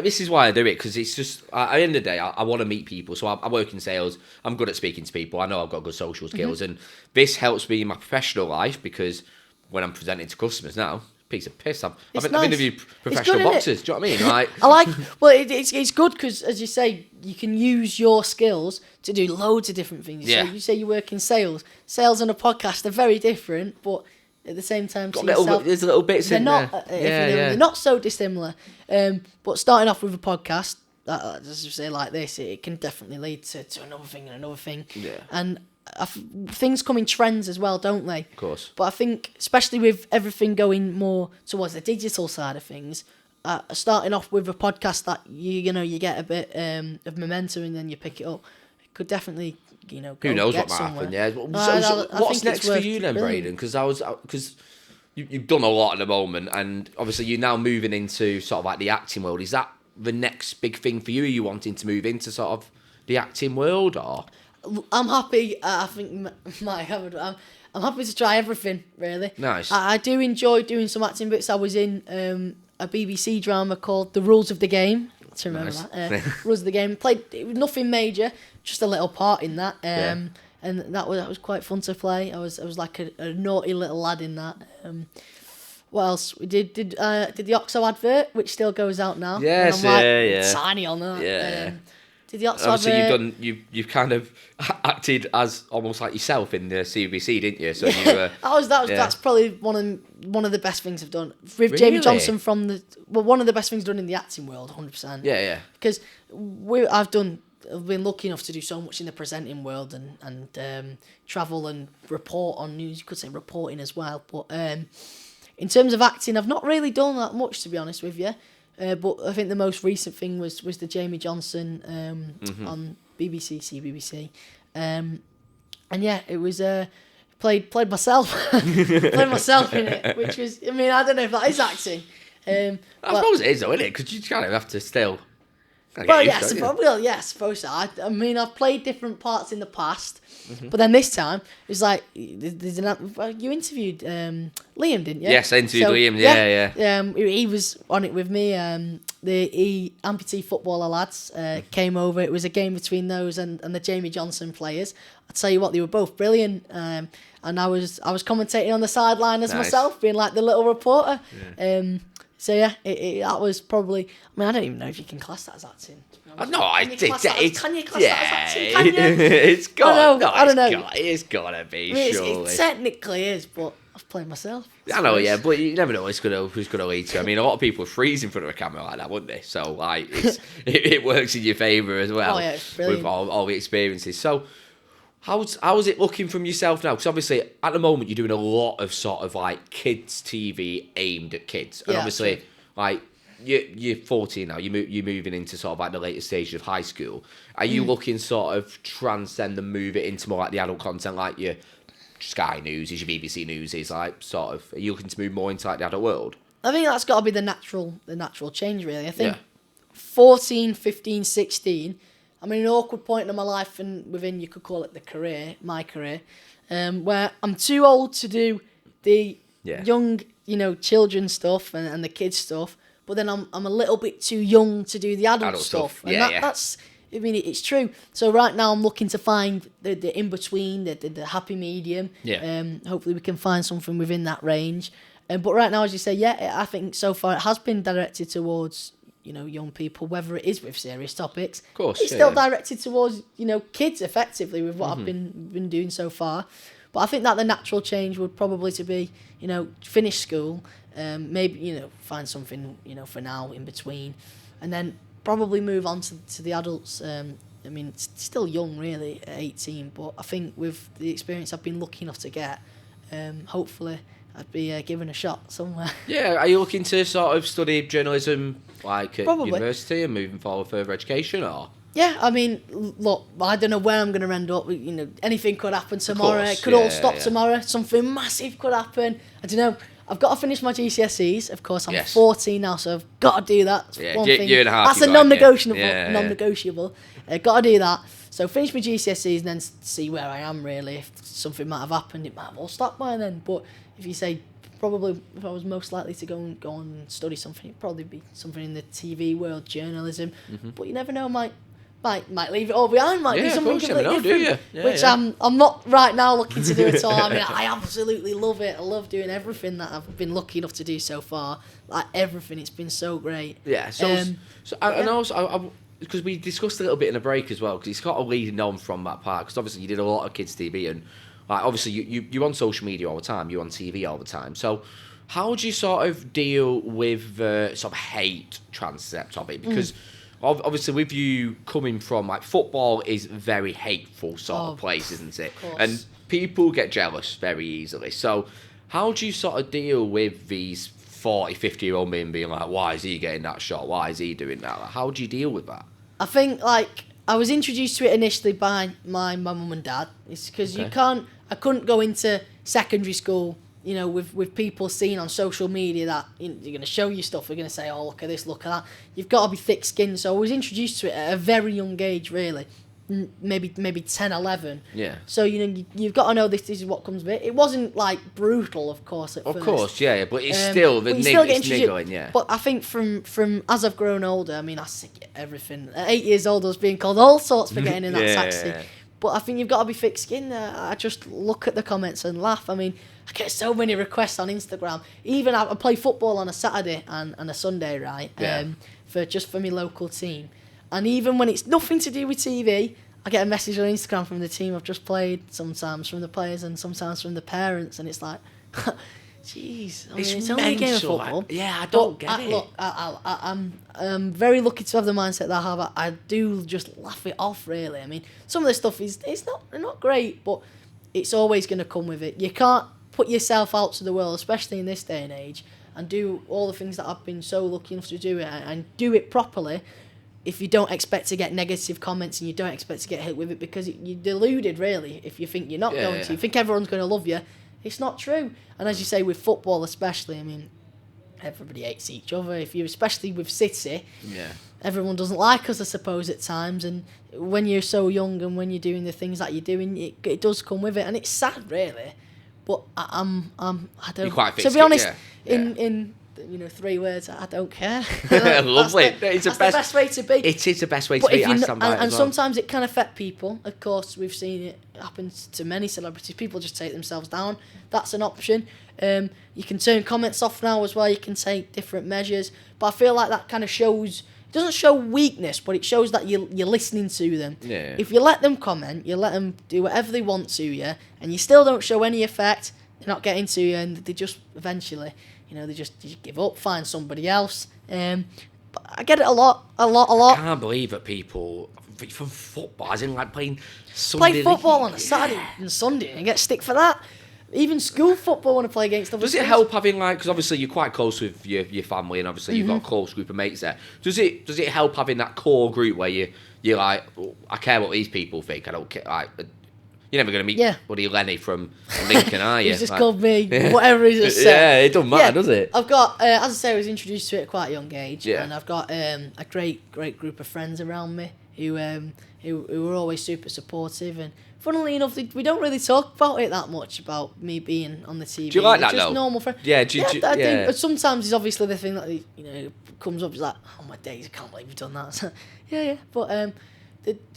This is why I do it, because it's just at the end of the day, I want to meet people. So I work in sales. I'm good at speaking to people. I know I've got good social skills, and this helps me in my professional life, because when I'm presenting to customers now, piece of piss. I've interviewed professional boxers. Do you know what I mean? Like,
I like. Well, it's good because, as you say, you can use your skills to do loads of different things.
Yeah.
So you say you work in sales. Sales and a podcast are very different, but at the same time,
there's little bits in there.
They're not so dissimilar. But starting off with a podcast, as you say, like this, it can definitely lead to another thing and another thing.
Yeah.
And things come in trends as well, don't they?
Of course.
But I think, especially with everything going more towards the digital side of things, starting off with a podcast that you get a bit of momentum and then you pick it up, could definitely, go
Who knows
get
what might
somewhere.
happen? Yeah.
I
What's
think
next
it's
for
worth
you then,
brilliant.
Braydon? Because you've done a lot at the moment, and obviously you're now moving into sort of like the acting world. Is that the next big thing for you? Are you wanting to move into sort of the acting world, or?
I'm happy. I think I'm happy to try everything, really.
Nice.
I do enjoy doing some acting bits. I was in a BBC drama called The Rules of the Game. To remember that. Rules of the Game. It was nothing major, just a little part in that. And that was quite fun to play. I was like a naughty little lad in that. What else? We did the Oxo advert, which still goes out now.
Yes,
I'm tiny on that.
Yeah.
Did the Oxo
Obviously,
advert.
you've kind of acted as almost like yourself in the CBC, didn't you? So
That's probably one of the best things I've done with Jamie Johnson one of the best things done in the acting world, 100%.
Yeah.
Because I've been lucky enough to do so much in the presenting world and travel and report on news. You could say reporting as well, but in terms of acting, I've not really done that much, to be honest with you. But I think the most recent thing was the Jamie Johnson on BBC, CBBC. And yeah, it was played myself. Played myself in it, which was, I don't know if that is acting.
I suppose it is, though, isn't it? Because you kind of have to still.
I suppose so. I've played different parts in the past, but then this time it's like you interviewed Liam, didn't you?
Yes, I interviewed Liam. Yeah.
He was on it with me. The amputee footballer lads came over. It was a game between those and the Jamie Johnson players. I tell you what, they were both brilliant. And I was commentating on the sideline as myself, being like the little reporter. Yeah. So yeah, that was probably. I don't even know if you can class that as acting.
No, I did.
Can you class that as acting? Can you?
It's got.
I don't know.
It's gotta be. Surely.
It technically is, but I've played myself.
I know, yeah, but you never know who's gonna lead to. A lot of people freeze in front of a camera like that, wouldn't they? So like, it works in your favour as well.
Oh yeah, it's brilliant.
With all the experiences. So. How's it looking from yourself now? Because obviously, at the moment, you're doing a lot of sort of like kids' TV aimed at kids, and obviously, like you're 14 now. You're moving into sort of like the later stages of high school. Are you looking sort of transcend and move it into more like the adult content, like your Sky News, your BBC News is like sort of? Are you looking to move more into like the adult world?
I think that's got to be the natural change, really. I think 14, 15, 16. An awkward point in my life, and within, you could call it my career, where I'm too old to do the young, children stuff and the kids stuff, but then I'm a little bit too young to do the adult stuff. And that's, it's true. So right now I'm looking to find the in-between, the happy medium. Yeah. Hopefully we can find something within that range. But right now, as you say, I think so far it has been directed towards young people, whether it is with serious topics.
Of course,
it's still directed towards, kids effectively with what I've been doing so far. But I think that the natural change would probably to be, finish school, maybe, find something, for now in between, and then probably move on to the adults. It's still young really at 18, but I think with the experience I've been lucky enough to get, hopefully I'd be given a shot somewhere. Yeah,
are you looking to sort of study journalism like at university and moving forward further education, or?
Yeah, look, I don't know where I'm going to end up. Anything could happen tomorrow. It could all stop tomorrow. Something massive could happen. I don't know. I've got to finish my GCSEs. Of course, I'm 14 now, so I've got to do that. That's one thing.
Year and a half.
That's a non-negotiable. Non-negotiable. Got to do that. So finish my GCSEs and then see where I am, really. If something might have happened, it might have all stopped by then. But if you say, probably, if I was most likely to go and study something, it'd probably be something in the TV world, journalism. But you never know, might leave it all behind, might do something completely different. Which I'm not right now looking to do at all. I absolutely love it. I love doing everything that I've been lucky enough to do so far. Like everything, it's been so great. Yeah. And
also, because we discussed a little bit in a break as well, because it's got a leading on from that part. Because obviously you did a lot of kids TV, and like obviously you're on social media all the time, you're on TV all the time. So how do you sort of deal with sort of hate transept of it? Because obviously with you coming from, like, football is very hateful sort of place, isn't it? And people get jealous very easily. So how do you sort of deal with these 40, 50-year-old men being like, why is he getting that shot? Why is he doing that? Like, how do you deal with that?
I think, like, I was introduced to it initially by my mum and dad. It's because I couldn't go into secondary school, you know, with people seeing on social media that you're going to show you stuff. They're going to say, oh, look at this, look at that. You've got to be thick-skinned. So I was introduced to it at a very young age, really. Maybe 10, 11.
Yeah.
So, you know, you've got to know this is what comes of it. It wasn't, like, brutal, of course, at first.
Of course, yeah, but it's still niggling, yeah.
But I think from as I've grown older, I mean, I see everything. At 8 years old, I was being called all sorts for getting in that taxi. Yeah. But I think you've got to be thick-skinned. I just look at the comments and laugh. I mean, I get so many requests on Instagram. Even I play football on a Saturday and a Sunday, right?
Yeah.
For my local team. And even when it's nothing to do with TV, I get a message on Instagram from the team I've just played, sometimes from the players and sometimes from the parents, and it's like, jeez, I mean, it's only a game of football.
I don't get it.
Look, I'm very lucky to have the mindset that I have. I do just laugh it off, really. I mean, some of the stuff it's not great, but it's always going to come with it. You can't put yourself out to the world, especially in this day and age, and do all the things that I've been so lucky enough to do it and do it properly, if you don't expect to get negative comments and you don't expect to get hit with it, because you're deluded, really, if you think you're not going to. You think everyone's going to love you. It's not true. And as you say, with football especially, I mean, everybody hates each other. Especially with City, everyone doesn't like us, I suppose, at times. And when you're so young and when you're doing the things that you're doing, it does come with it. And it's sad, really. But I don't...
You're quite
to be honest, in 3 words, I don't care.
Lovely.
That's the best way to be.
It is the best way to be. I stand by it as well.
Sometimes it can affect people. Of course, we've seen it happen to many celebrities. People just take themselves down. That's an option. You can turn comments off now as well. You can take different measures. But I feel like that kind of shows... It doesn't show weakness, but it shows that you're listening to them.
Yeah.
If you let them comment, you let them do whatever they want to you, and you still don't show any effect, they're not getting to you, and they just eventually... they just give up, find somebody else. But I get it a lot. I
can't believe that people from football, as in like playing
Sunday play football on a Saturday and Sunday and get stick for that. Even school football want to play against other
Does it help having, like, because obviously you're quite close with your family and obviously you've got a close group of mates there. Does it help having that core group where you're like, oh, I care what these people think, I don't care, like... You're never going to meet Buddy Lenny from Lincoln, are you?
He's just called me, whatever he's just said.
Yeah, it doesn't matter, does it?
I've got, as I say, I was introduced to it at quite a young age, and I've got a great group of friends around me who were always super supportive, and funnily enough, we don't really talk about it that much, about me being on the TV.
Do you like that,
just
though?
Normal friends.
Yeah,
I do. But sometimes it's obviously the thing that, comes up, is like, oh my days, I can't believe you've done that. So, but...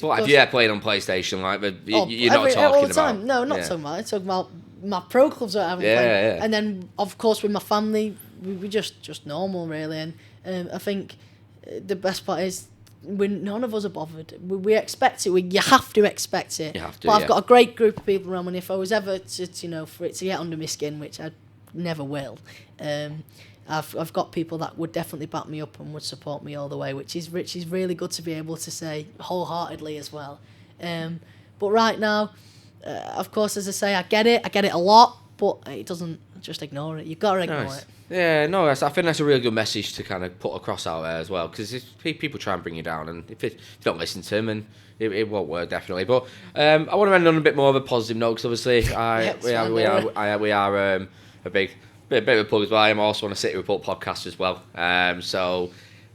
But if you're playing on PlayStation, like, you're not talking
all the time.
about...
No, not talking about it. I'm talking about my pro clubs that I haven't played.
Yeah.
And then, of course, with my family, we just normal, really. And I think the best part is none of us are bothered. We expect it. You have to expect it.
You have to,
but I've got a great group of people around me. And if I was ever to, for it to get under my skin, which I never will, I've got people that would definitely back me up and would support me all the way, which is really good to be able to say wholeheartedly as well. But right now, of course, as I say, I get it a lot, but it doesn't, just ignore it. You've got to ignore it.
Yeah, no, I think that's a really good message to kind of put across out there as well, because people try and bring you down, and if you don't listen to them, and it won't work, definitely. But I want to end on a bit more of a positive note, because obviously we are a bit of a plug as well. I'm also on a City Report podcast as well. So,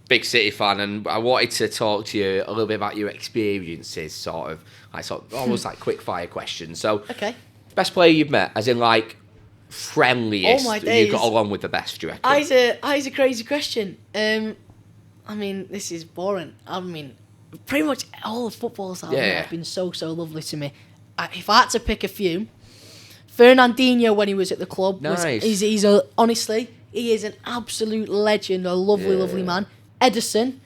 big City fan, and I wanted to talk to you a little bit about your experiences, almost like quick fire questions. So, best player you've met, as in like friendliest you got along with the best, do you reckon?
It's a crazy question. I mean, this is boring. I mean, pretty much all the footballers I've met have been so lovely to me. If I had to pick a few, Fernandinho, when he was at the club, honestly, he is an absolute legend, a lovely man. Ederson,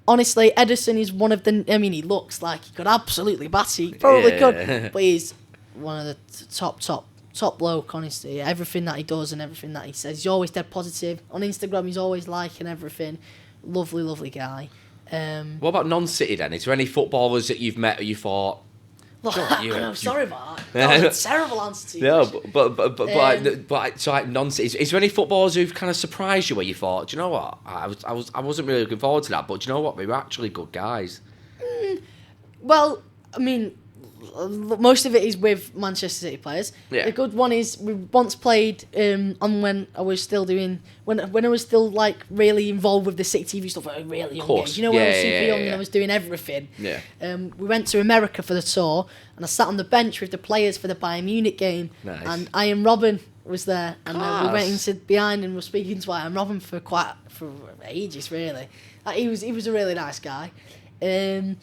honestly, Ederson is one of the... I mean, he looks like he could absolutely bat it. He probably could, but he's one of the top bloke, honestly. Everything that he does and everything that he says, he's always dead positive. On Instagram, he's always liking everything. Lovely guy.
What about non-City then? Is there any footballers that you've met or you thought...
Look, I'm sorry about that. That was a terrible answer to you.
No, but so like non-City. Is there any footballers who've kind of surprised you where you thought, do you know what? I wasn't really looking forward to that, but do you know what? They were actually good guys.
Well, I mean, most of it is with Manchester City players.
Yeah.
The good one is we once played on when I was still doing when I was still like really involved with the City TV stuff at a really young age. You know, when I was super young and I was doing everything.
Yeah.
We went to America for the tour, and I sat on the bench with the players for the Bayern Munich game.
Nice.
And Ian Robin was there, and we went into behind and were speaking to Ian Robin for ages really. He was a really nice guy. Who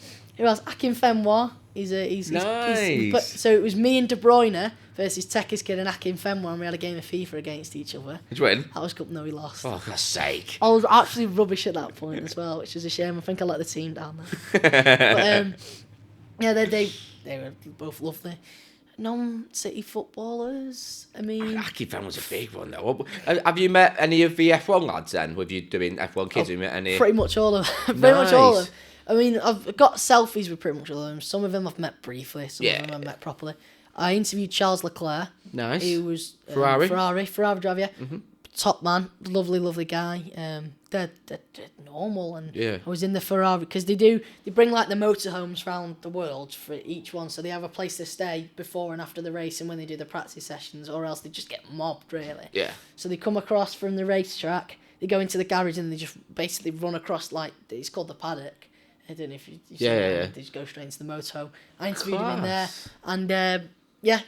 else? Akin Fenwa. He's
nice.
So it was me and De Bruyne versus Tekis Kid and Akin Fenwa, and we had a game of FIFA against each other.
Did you win?
That was good. No, we lost.
Oh, for God's sake.
I was actually rubbish at that point as well, which is a shame. I think I let the team down there. But they were both lovely. Non-City footballers. I mean,
Akin Fenwa was a big one though. Have you met any of the F1 lads then? With you doing F1 kids, have you met any?
Pretty much all of them. Pretty much all of them. I mean, I've got selfies with pretty much all of them. Some of them I've met briefly, some of them I've met properly. I interviewed Charles Leclerc.
Nice.
He was
Ferrari
driver, yeah.
Mm-hmm.
Top man, lovely guy. They're normal, and
yeah.
I was in the Ferrari because they bring like the motorhomes around the world for each one, so they have a place to stay before and after the race, and when they do the practice sessions, or else they just get mobbed really.
Yeah.
So they come across from the racetrack, they go into the garage, and they just basically run across like it's called the paddock. I don't know if you see that. They just go straight into the motorhome. I interviewed him in there, and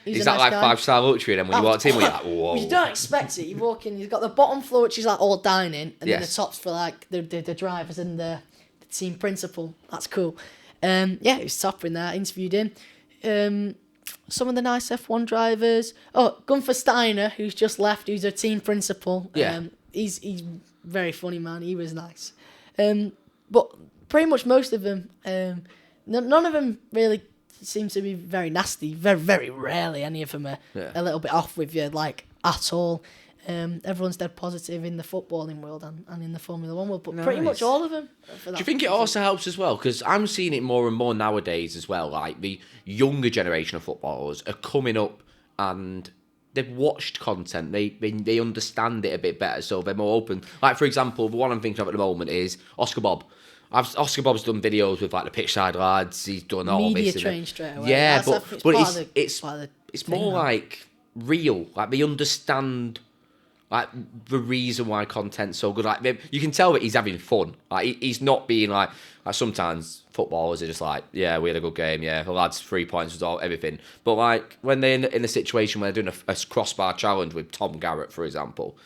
he's
Is
a
that
nice
like
guy.
5-star luxury then when you walked in? Were you like, whoa?
You don't expect it. You walk in, you've got the bottom floor, which is like all dining, and then the top's for like the drivers and the team principal. That's cool. It was top in there. I interviewed him. Some of the nice F1 drivers. Oh, Gunther Steiner, who's just left, who's a team principal.
Yeah.
He's very funny, man. He was nice. But pretty much most of them, none of them really seem to be very nasty. Very, very rarely any of them are a little bit off with you, like, at all. Everyone's dead positive in the footballing world and in the Formula 1 world, but pretty much all of them.
Do you think it also helps as well? Because I'm seeing it more and more nowadays as well. Like, the younger generation of footballers are coming up and they've watched content. They understand it a bit better, so they're more open. Like, for example, the one I'm thinking of at the moment is Oscar Bob. Oscar Bob's done videos with like the pitchside lads. He's done all
media
this.
Train straight away.
Yeah, but it's more
thing,
like real. Like they understand like the reason why content's so good. Like you can tell that he's having fun. Like he's not being like sometimes footballers are just like, yeah, we had a good game. Yeah, the lads 3 points was all everything. But like when they're in a situation where they're doing a crossbar challenge with Tom Garrett, for example.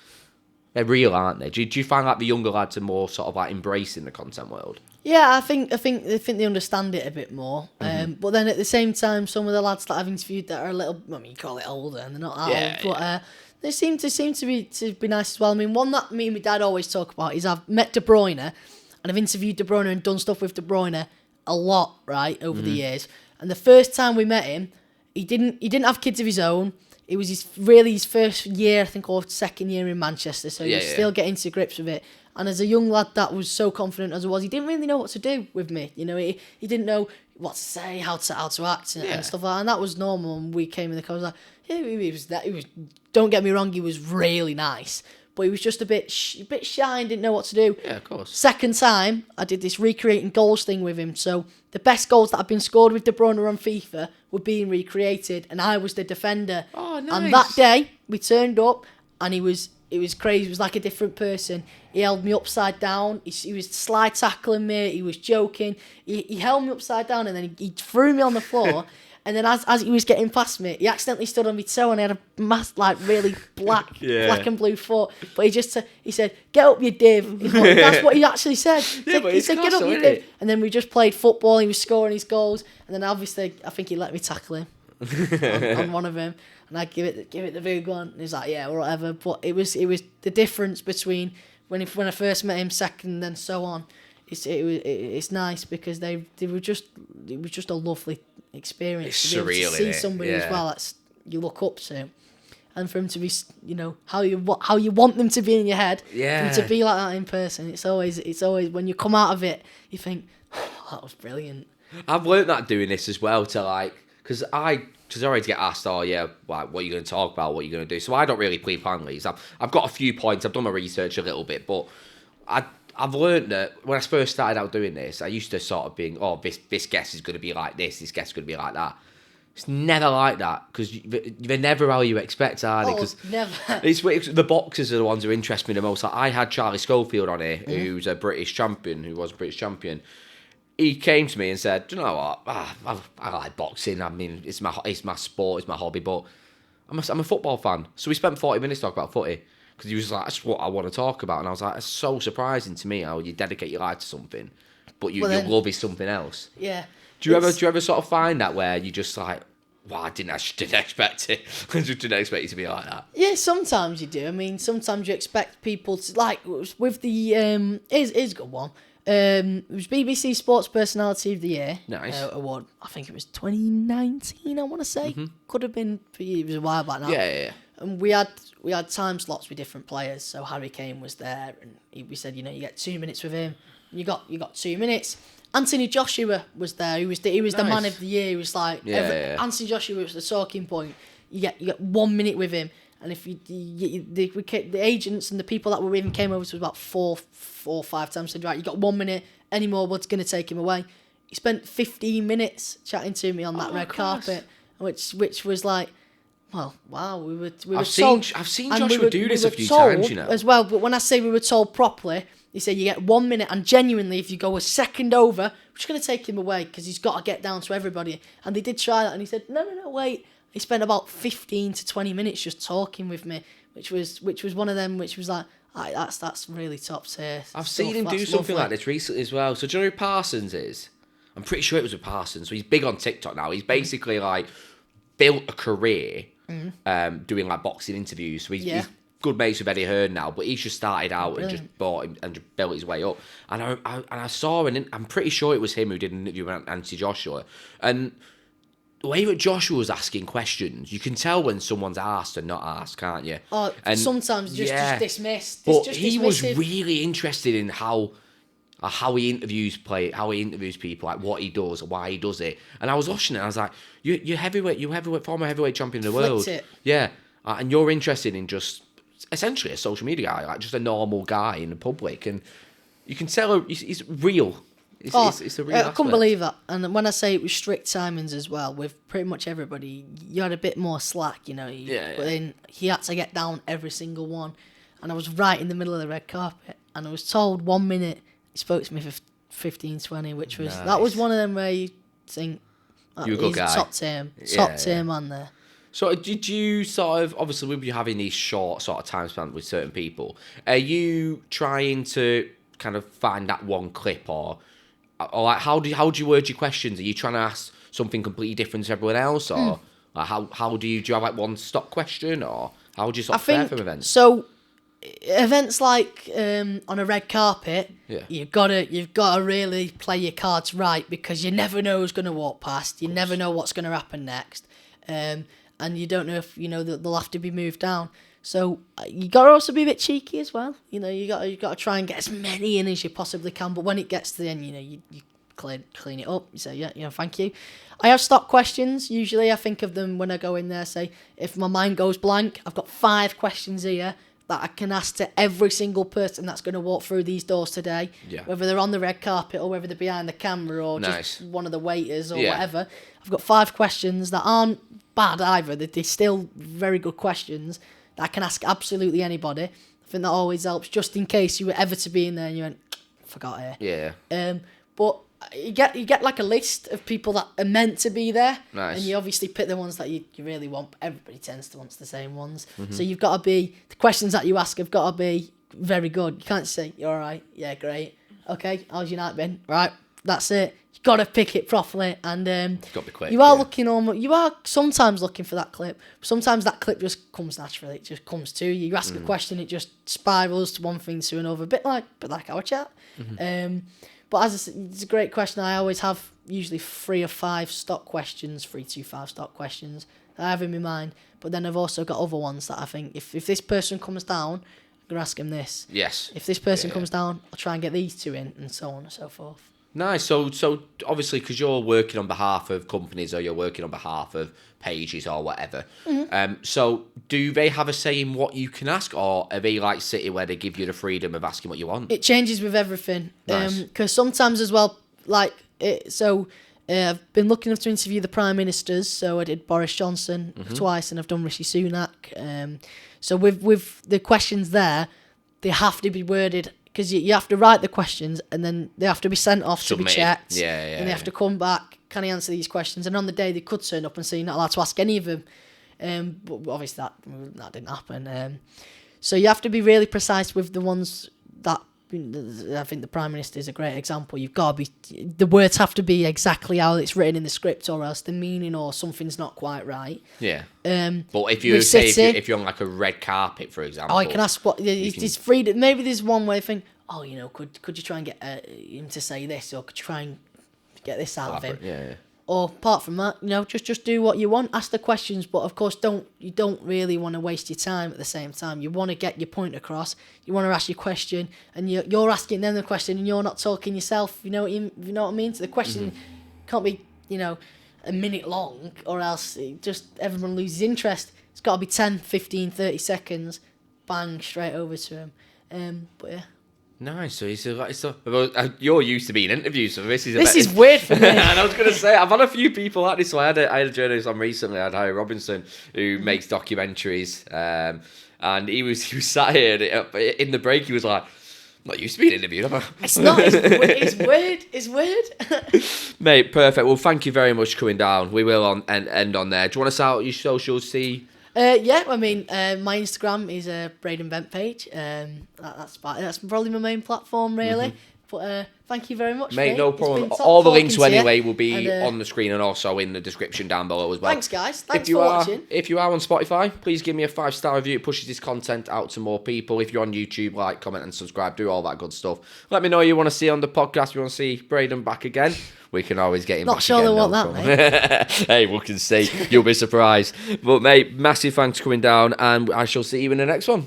They're real, aren't they? Do you find like the younger lads are more sort of like embracing the content world?
Yeah, I think they understand it a bit more. But then at the same time, some of the lads that I've interviewed that are a little, I mean, you call it older, and they're not that old, but they seem to be nice as well. I mean, one that me and my dad always talk about is I've met De Bruyne, and I've interviewed De Bruyne and done stuff with De Bruyne a lot, right, over the years. And the first time we met him, he didn't have kids of his own. It was his first year, I think, or second year in Manchester, so he was still getting to grips with it. And as a young lad that was so confident as I was, he didn't really know what to do with me. You know, he didn't know what to say, how to act and stuff like that. And that was normal. And we came in the car, I was like, yeah, he was. Don't get me wrong, he was really nice, but he was just a bit shy and didn't know what to do.
Yeah, of course.
Second time, I did this recreating goals thing with him. So the best goals that had been scored with De Bruyne on FIFA were being recreated, and I was the defender.
Oh, nice.
And that day, we turned up, and it was crazy. He was like a different person. He held me upside down. He was slide tackling me. He was joking. He held me upside down, and then he threw me on the floor. And then as he was getting past me, he accidentally stood on my toe, and I had a like really black and blue foot. But he said, "Get up, you div." That's what he actually said. He said, "Get up, you div." And then we just played football. He was scoring his goals, and then obviously I think he let me tackle him on one of them, and I give it the big one. And he's like, "Yeah, whatever." But it was the difference between when I first met him, second, and so on. It's nice because it was just a lovely experience
it's
to be able
surreal,
to see somebody as well that you look up to, and for him to be, you know, how you want them to be in your head, for him to be like that in person. It's always when you come out of it, you think, oh, that was brilliant.
I've learnt that doing this as well to like, because I always get asked, oh yeah, like, what are you going to talk about, what are you going to do? So I don't really pre-plan these. I've got a few points. I've done my research a little bit, but I've learned that when I first started out doing this, I used to sort of being, oh, this guest is going to be like this guest is going to be like that. It's never like that because they're never how you expect, are they? Because
never.
It's the boxers are the ones who interest me the most. Like, I had Charlie Schofield on here, who's a British champion, who was a British champion. He came to me and said, "Do you know what? I like boxing. I mean, it's my sport, it's my hobby, but I'm a football fan." So we spent 40 minutes talking about footy because he was like, "That's what I want to talk about," and I was like, "It's so surprising to me how you dedicate your life to something, but your love is something else."
Yeah.
Do you ever sort of find that where you just like, wow, I didn't expect it. I just didn't expect it to be like that.
Yeah, sometimes you do. I mean, sometimes you expect people to, like, with the, here's a good one. It was BBC Sports Personality of the Year.
Nice.
Award. I think it was 2019, I want to say. Mm-hmm. Could have been, it was a while back now.
Yeah.
And we had time slots with different players. So Harry Kane was there, and we said, you get 2 minutes with him. You got 2 minutes. Anthony Joshua was there. He was nice. The man of the year. He was like Anthony Joshua was the talking point. You get 1 minute with him, and if the agents and the people that were with him came over to us about four or five times. Said, right, you got 1 minute. Any more, what's going to take him away? He spent 15 minutes chatting to me on that red carpet, which was like, well, wow. I've seen
Joshua do this a few times,
as well. But when I say we were told properly. He said you get 1 minute, and genuinely, if you go a second over, we're just going to take him away because he's got to get down to everybody. And they did try that, and he said, no, wait. He spent about 15 to 20 minutes just talking with me, which was one of them, which was like, that's really top tier.
I've seen him do something like this recently as well. So do you know who Parsons is? I'm pretty sure it was with Parsons. So he's big on TikTok now. He's basically like built a career doing like boxing interviews. So he's good mates with Eddie Hearn now, but he's just started out and just bought him and just built his way up. And I saw, and I'm pretty sure it was him who did an interview with Anthony Joshua. And the way that Joshua was asking questions, you can tell when someone's asked and not asked, can't you?
Oh, and sometimes just dismissed.
But he was really interested in how he interviews people, like what he does, why he does it. And I was watching it, and I was like, you're former heavyweight champion of the world. Yeah. And you're interested in just essentially a social media guy, like just a normal guy in the public, and you can tell he's real. It's a real aspect.
I couldn't believe that. And when I say it was strict timings as well, with pretty much everybody, you had a bit more slack, But then he had to get down every single one, and I was right in the middle of the red carpet, and I was told 1 minute. He spoke to me for 15, 20, which was that was one of them where you think
you're a good guy.
Top tier man there.
So did you sort of, obviously with you having these short sort of time span with certain people, are you trying to kind of find that one clip or like how do you word your questions? Are you trying to ask something completely different to everyone else, or like how do you have like one stock question, or how do you sort of prepare for events?
So events like on a red carpet, you've got to really play your cards right, because you never know who's going to walk past. You never know what's going to happen next. And you don't know if they'll have to be moved down. So you got to also be a bit cheeky as well. You got to try and get as many in as you possibly can. But when it gets to the end, you clean it up. You say thank you. I have stock questions. Usually I think of them when I go in there. Say if my mind goes blank, I've got 5 questions here that I can ask to every single person that's going to walk through these doors today.
Yeah.
Whether they're on the red carpet or whether they're behind the camera or just one of the waiters or whatever. I've got 5 questions that aren't bad either. They're still very good questions that I can ask absolutely anybody. I think that always helps, just in case you were ever to be in there and you went, forgot it.
Yeah.
But you get like a list of people that are meant to be there.
Nice.
And you obviously pick the ones that you really want. Everybody tends to want the same ones. Mm-hmm. So you've got to be, the questions that you ask have got to be very good. You can't say, you're all right. Yeah, great. Okay, how's your night been? Right, that's it. Got to pick it properly, and
got to be quick.
You are sometimes looking for that clip. Sometimes that clip just comes naturally. It just comes to you. You ask a question, it just spirals to one thing to another. A bit like our chat. Mm-hmm. But as I said, it's a great question. I always have usually 3 or 5 stock questions, 3 to 5 stock questions that I have in my mind. But then I've also got other ones that I think if this person comes down, I'm gonna ask him this.
Yes.
If this person comes down, I'll try and get these 2 in, and so on and so forth.
Nice. So obviously, because you're working on behalf of companies or you're working on behalf of pages or whatever, so do they have a say in what you can ask, or are they like City where they give you the freedom of asking what you want?
It changes with everything.
Nice.
Because sometimes as well, like, I've been lucky enough to interview the Prime Ministers, so I did Boris Johnson twice, and I've done Rishi Sunak. So with the questions there, they have to be worded, because you have to write the questions, and then they have to be sent off to be checked. And they have to come back, can I answer these questions? And on the day, they could turn up and say you're not allowed to ask any of them. But obviously that didn't happen. So you have to be really precise with the ones that... I think the Prime Minister is a great example. You've got to be... The words have to be exactly how it's written in the script, or else the meaning or something's not quite right.
Yeah. But if you say if you're on like a red carpet, for example...
Oh, I can ask what... It's free... Maybe there's one way I think, could you try and get him to say this, or could you try and get this out of him?
Yeah.
Or apart from that, just do what you want. Ask the questions, but of course, you don't really want to waste your time at the same time. You want to get your point across. You want to ask your question, and you're asking them the question, and you're not talking yourself. You know what I mean? So the question can't be, a minute long, or else everyone loses interest. It's got to be 10, 15, 30 seconds, bang, straight over to him. But yeah.
Nice. So you're used to being interviewed, so this
is weird for me.
And I was going to say, I've had a few people like this. So I had a journalist on recently. I had Harry Robinson, who makes documentaries, and he was sat here in the break. He was like, "I'm not used to being interviewed."
It's not. It's weird.
Mate, perfect. Well, thank you very much for coming down. We will end on there. Do you want to shout out your socials? See.
Yeah, I mean, my Instagram is a Braydon Bent page. That's probably my main platform, really. But thank you very much,
mate. No problem. All the links anyway will be on the screen and also in the description down below as well.
Thanks, guys. Thanks for watching.
If you are on Spotify, please give me a 5-star review. It pushes this content out to more people. If you're on YouTube, like, comment and subscribe. Do all that good stuff. Let me know you want to see on the podcast. You want to see Braydon back again. We can always get him back again.
Not sure they want that, mate.
Hey, we can see. You'll be surprised. But, mate, massive thanks for coming down, and I shall see you in the next one.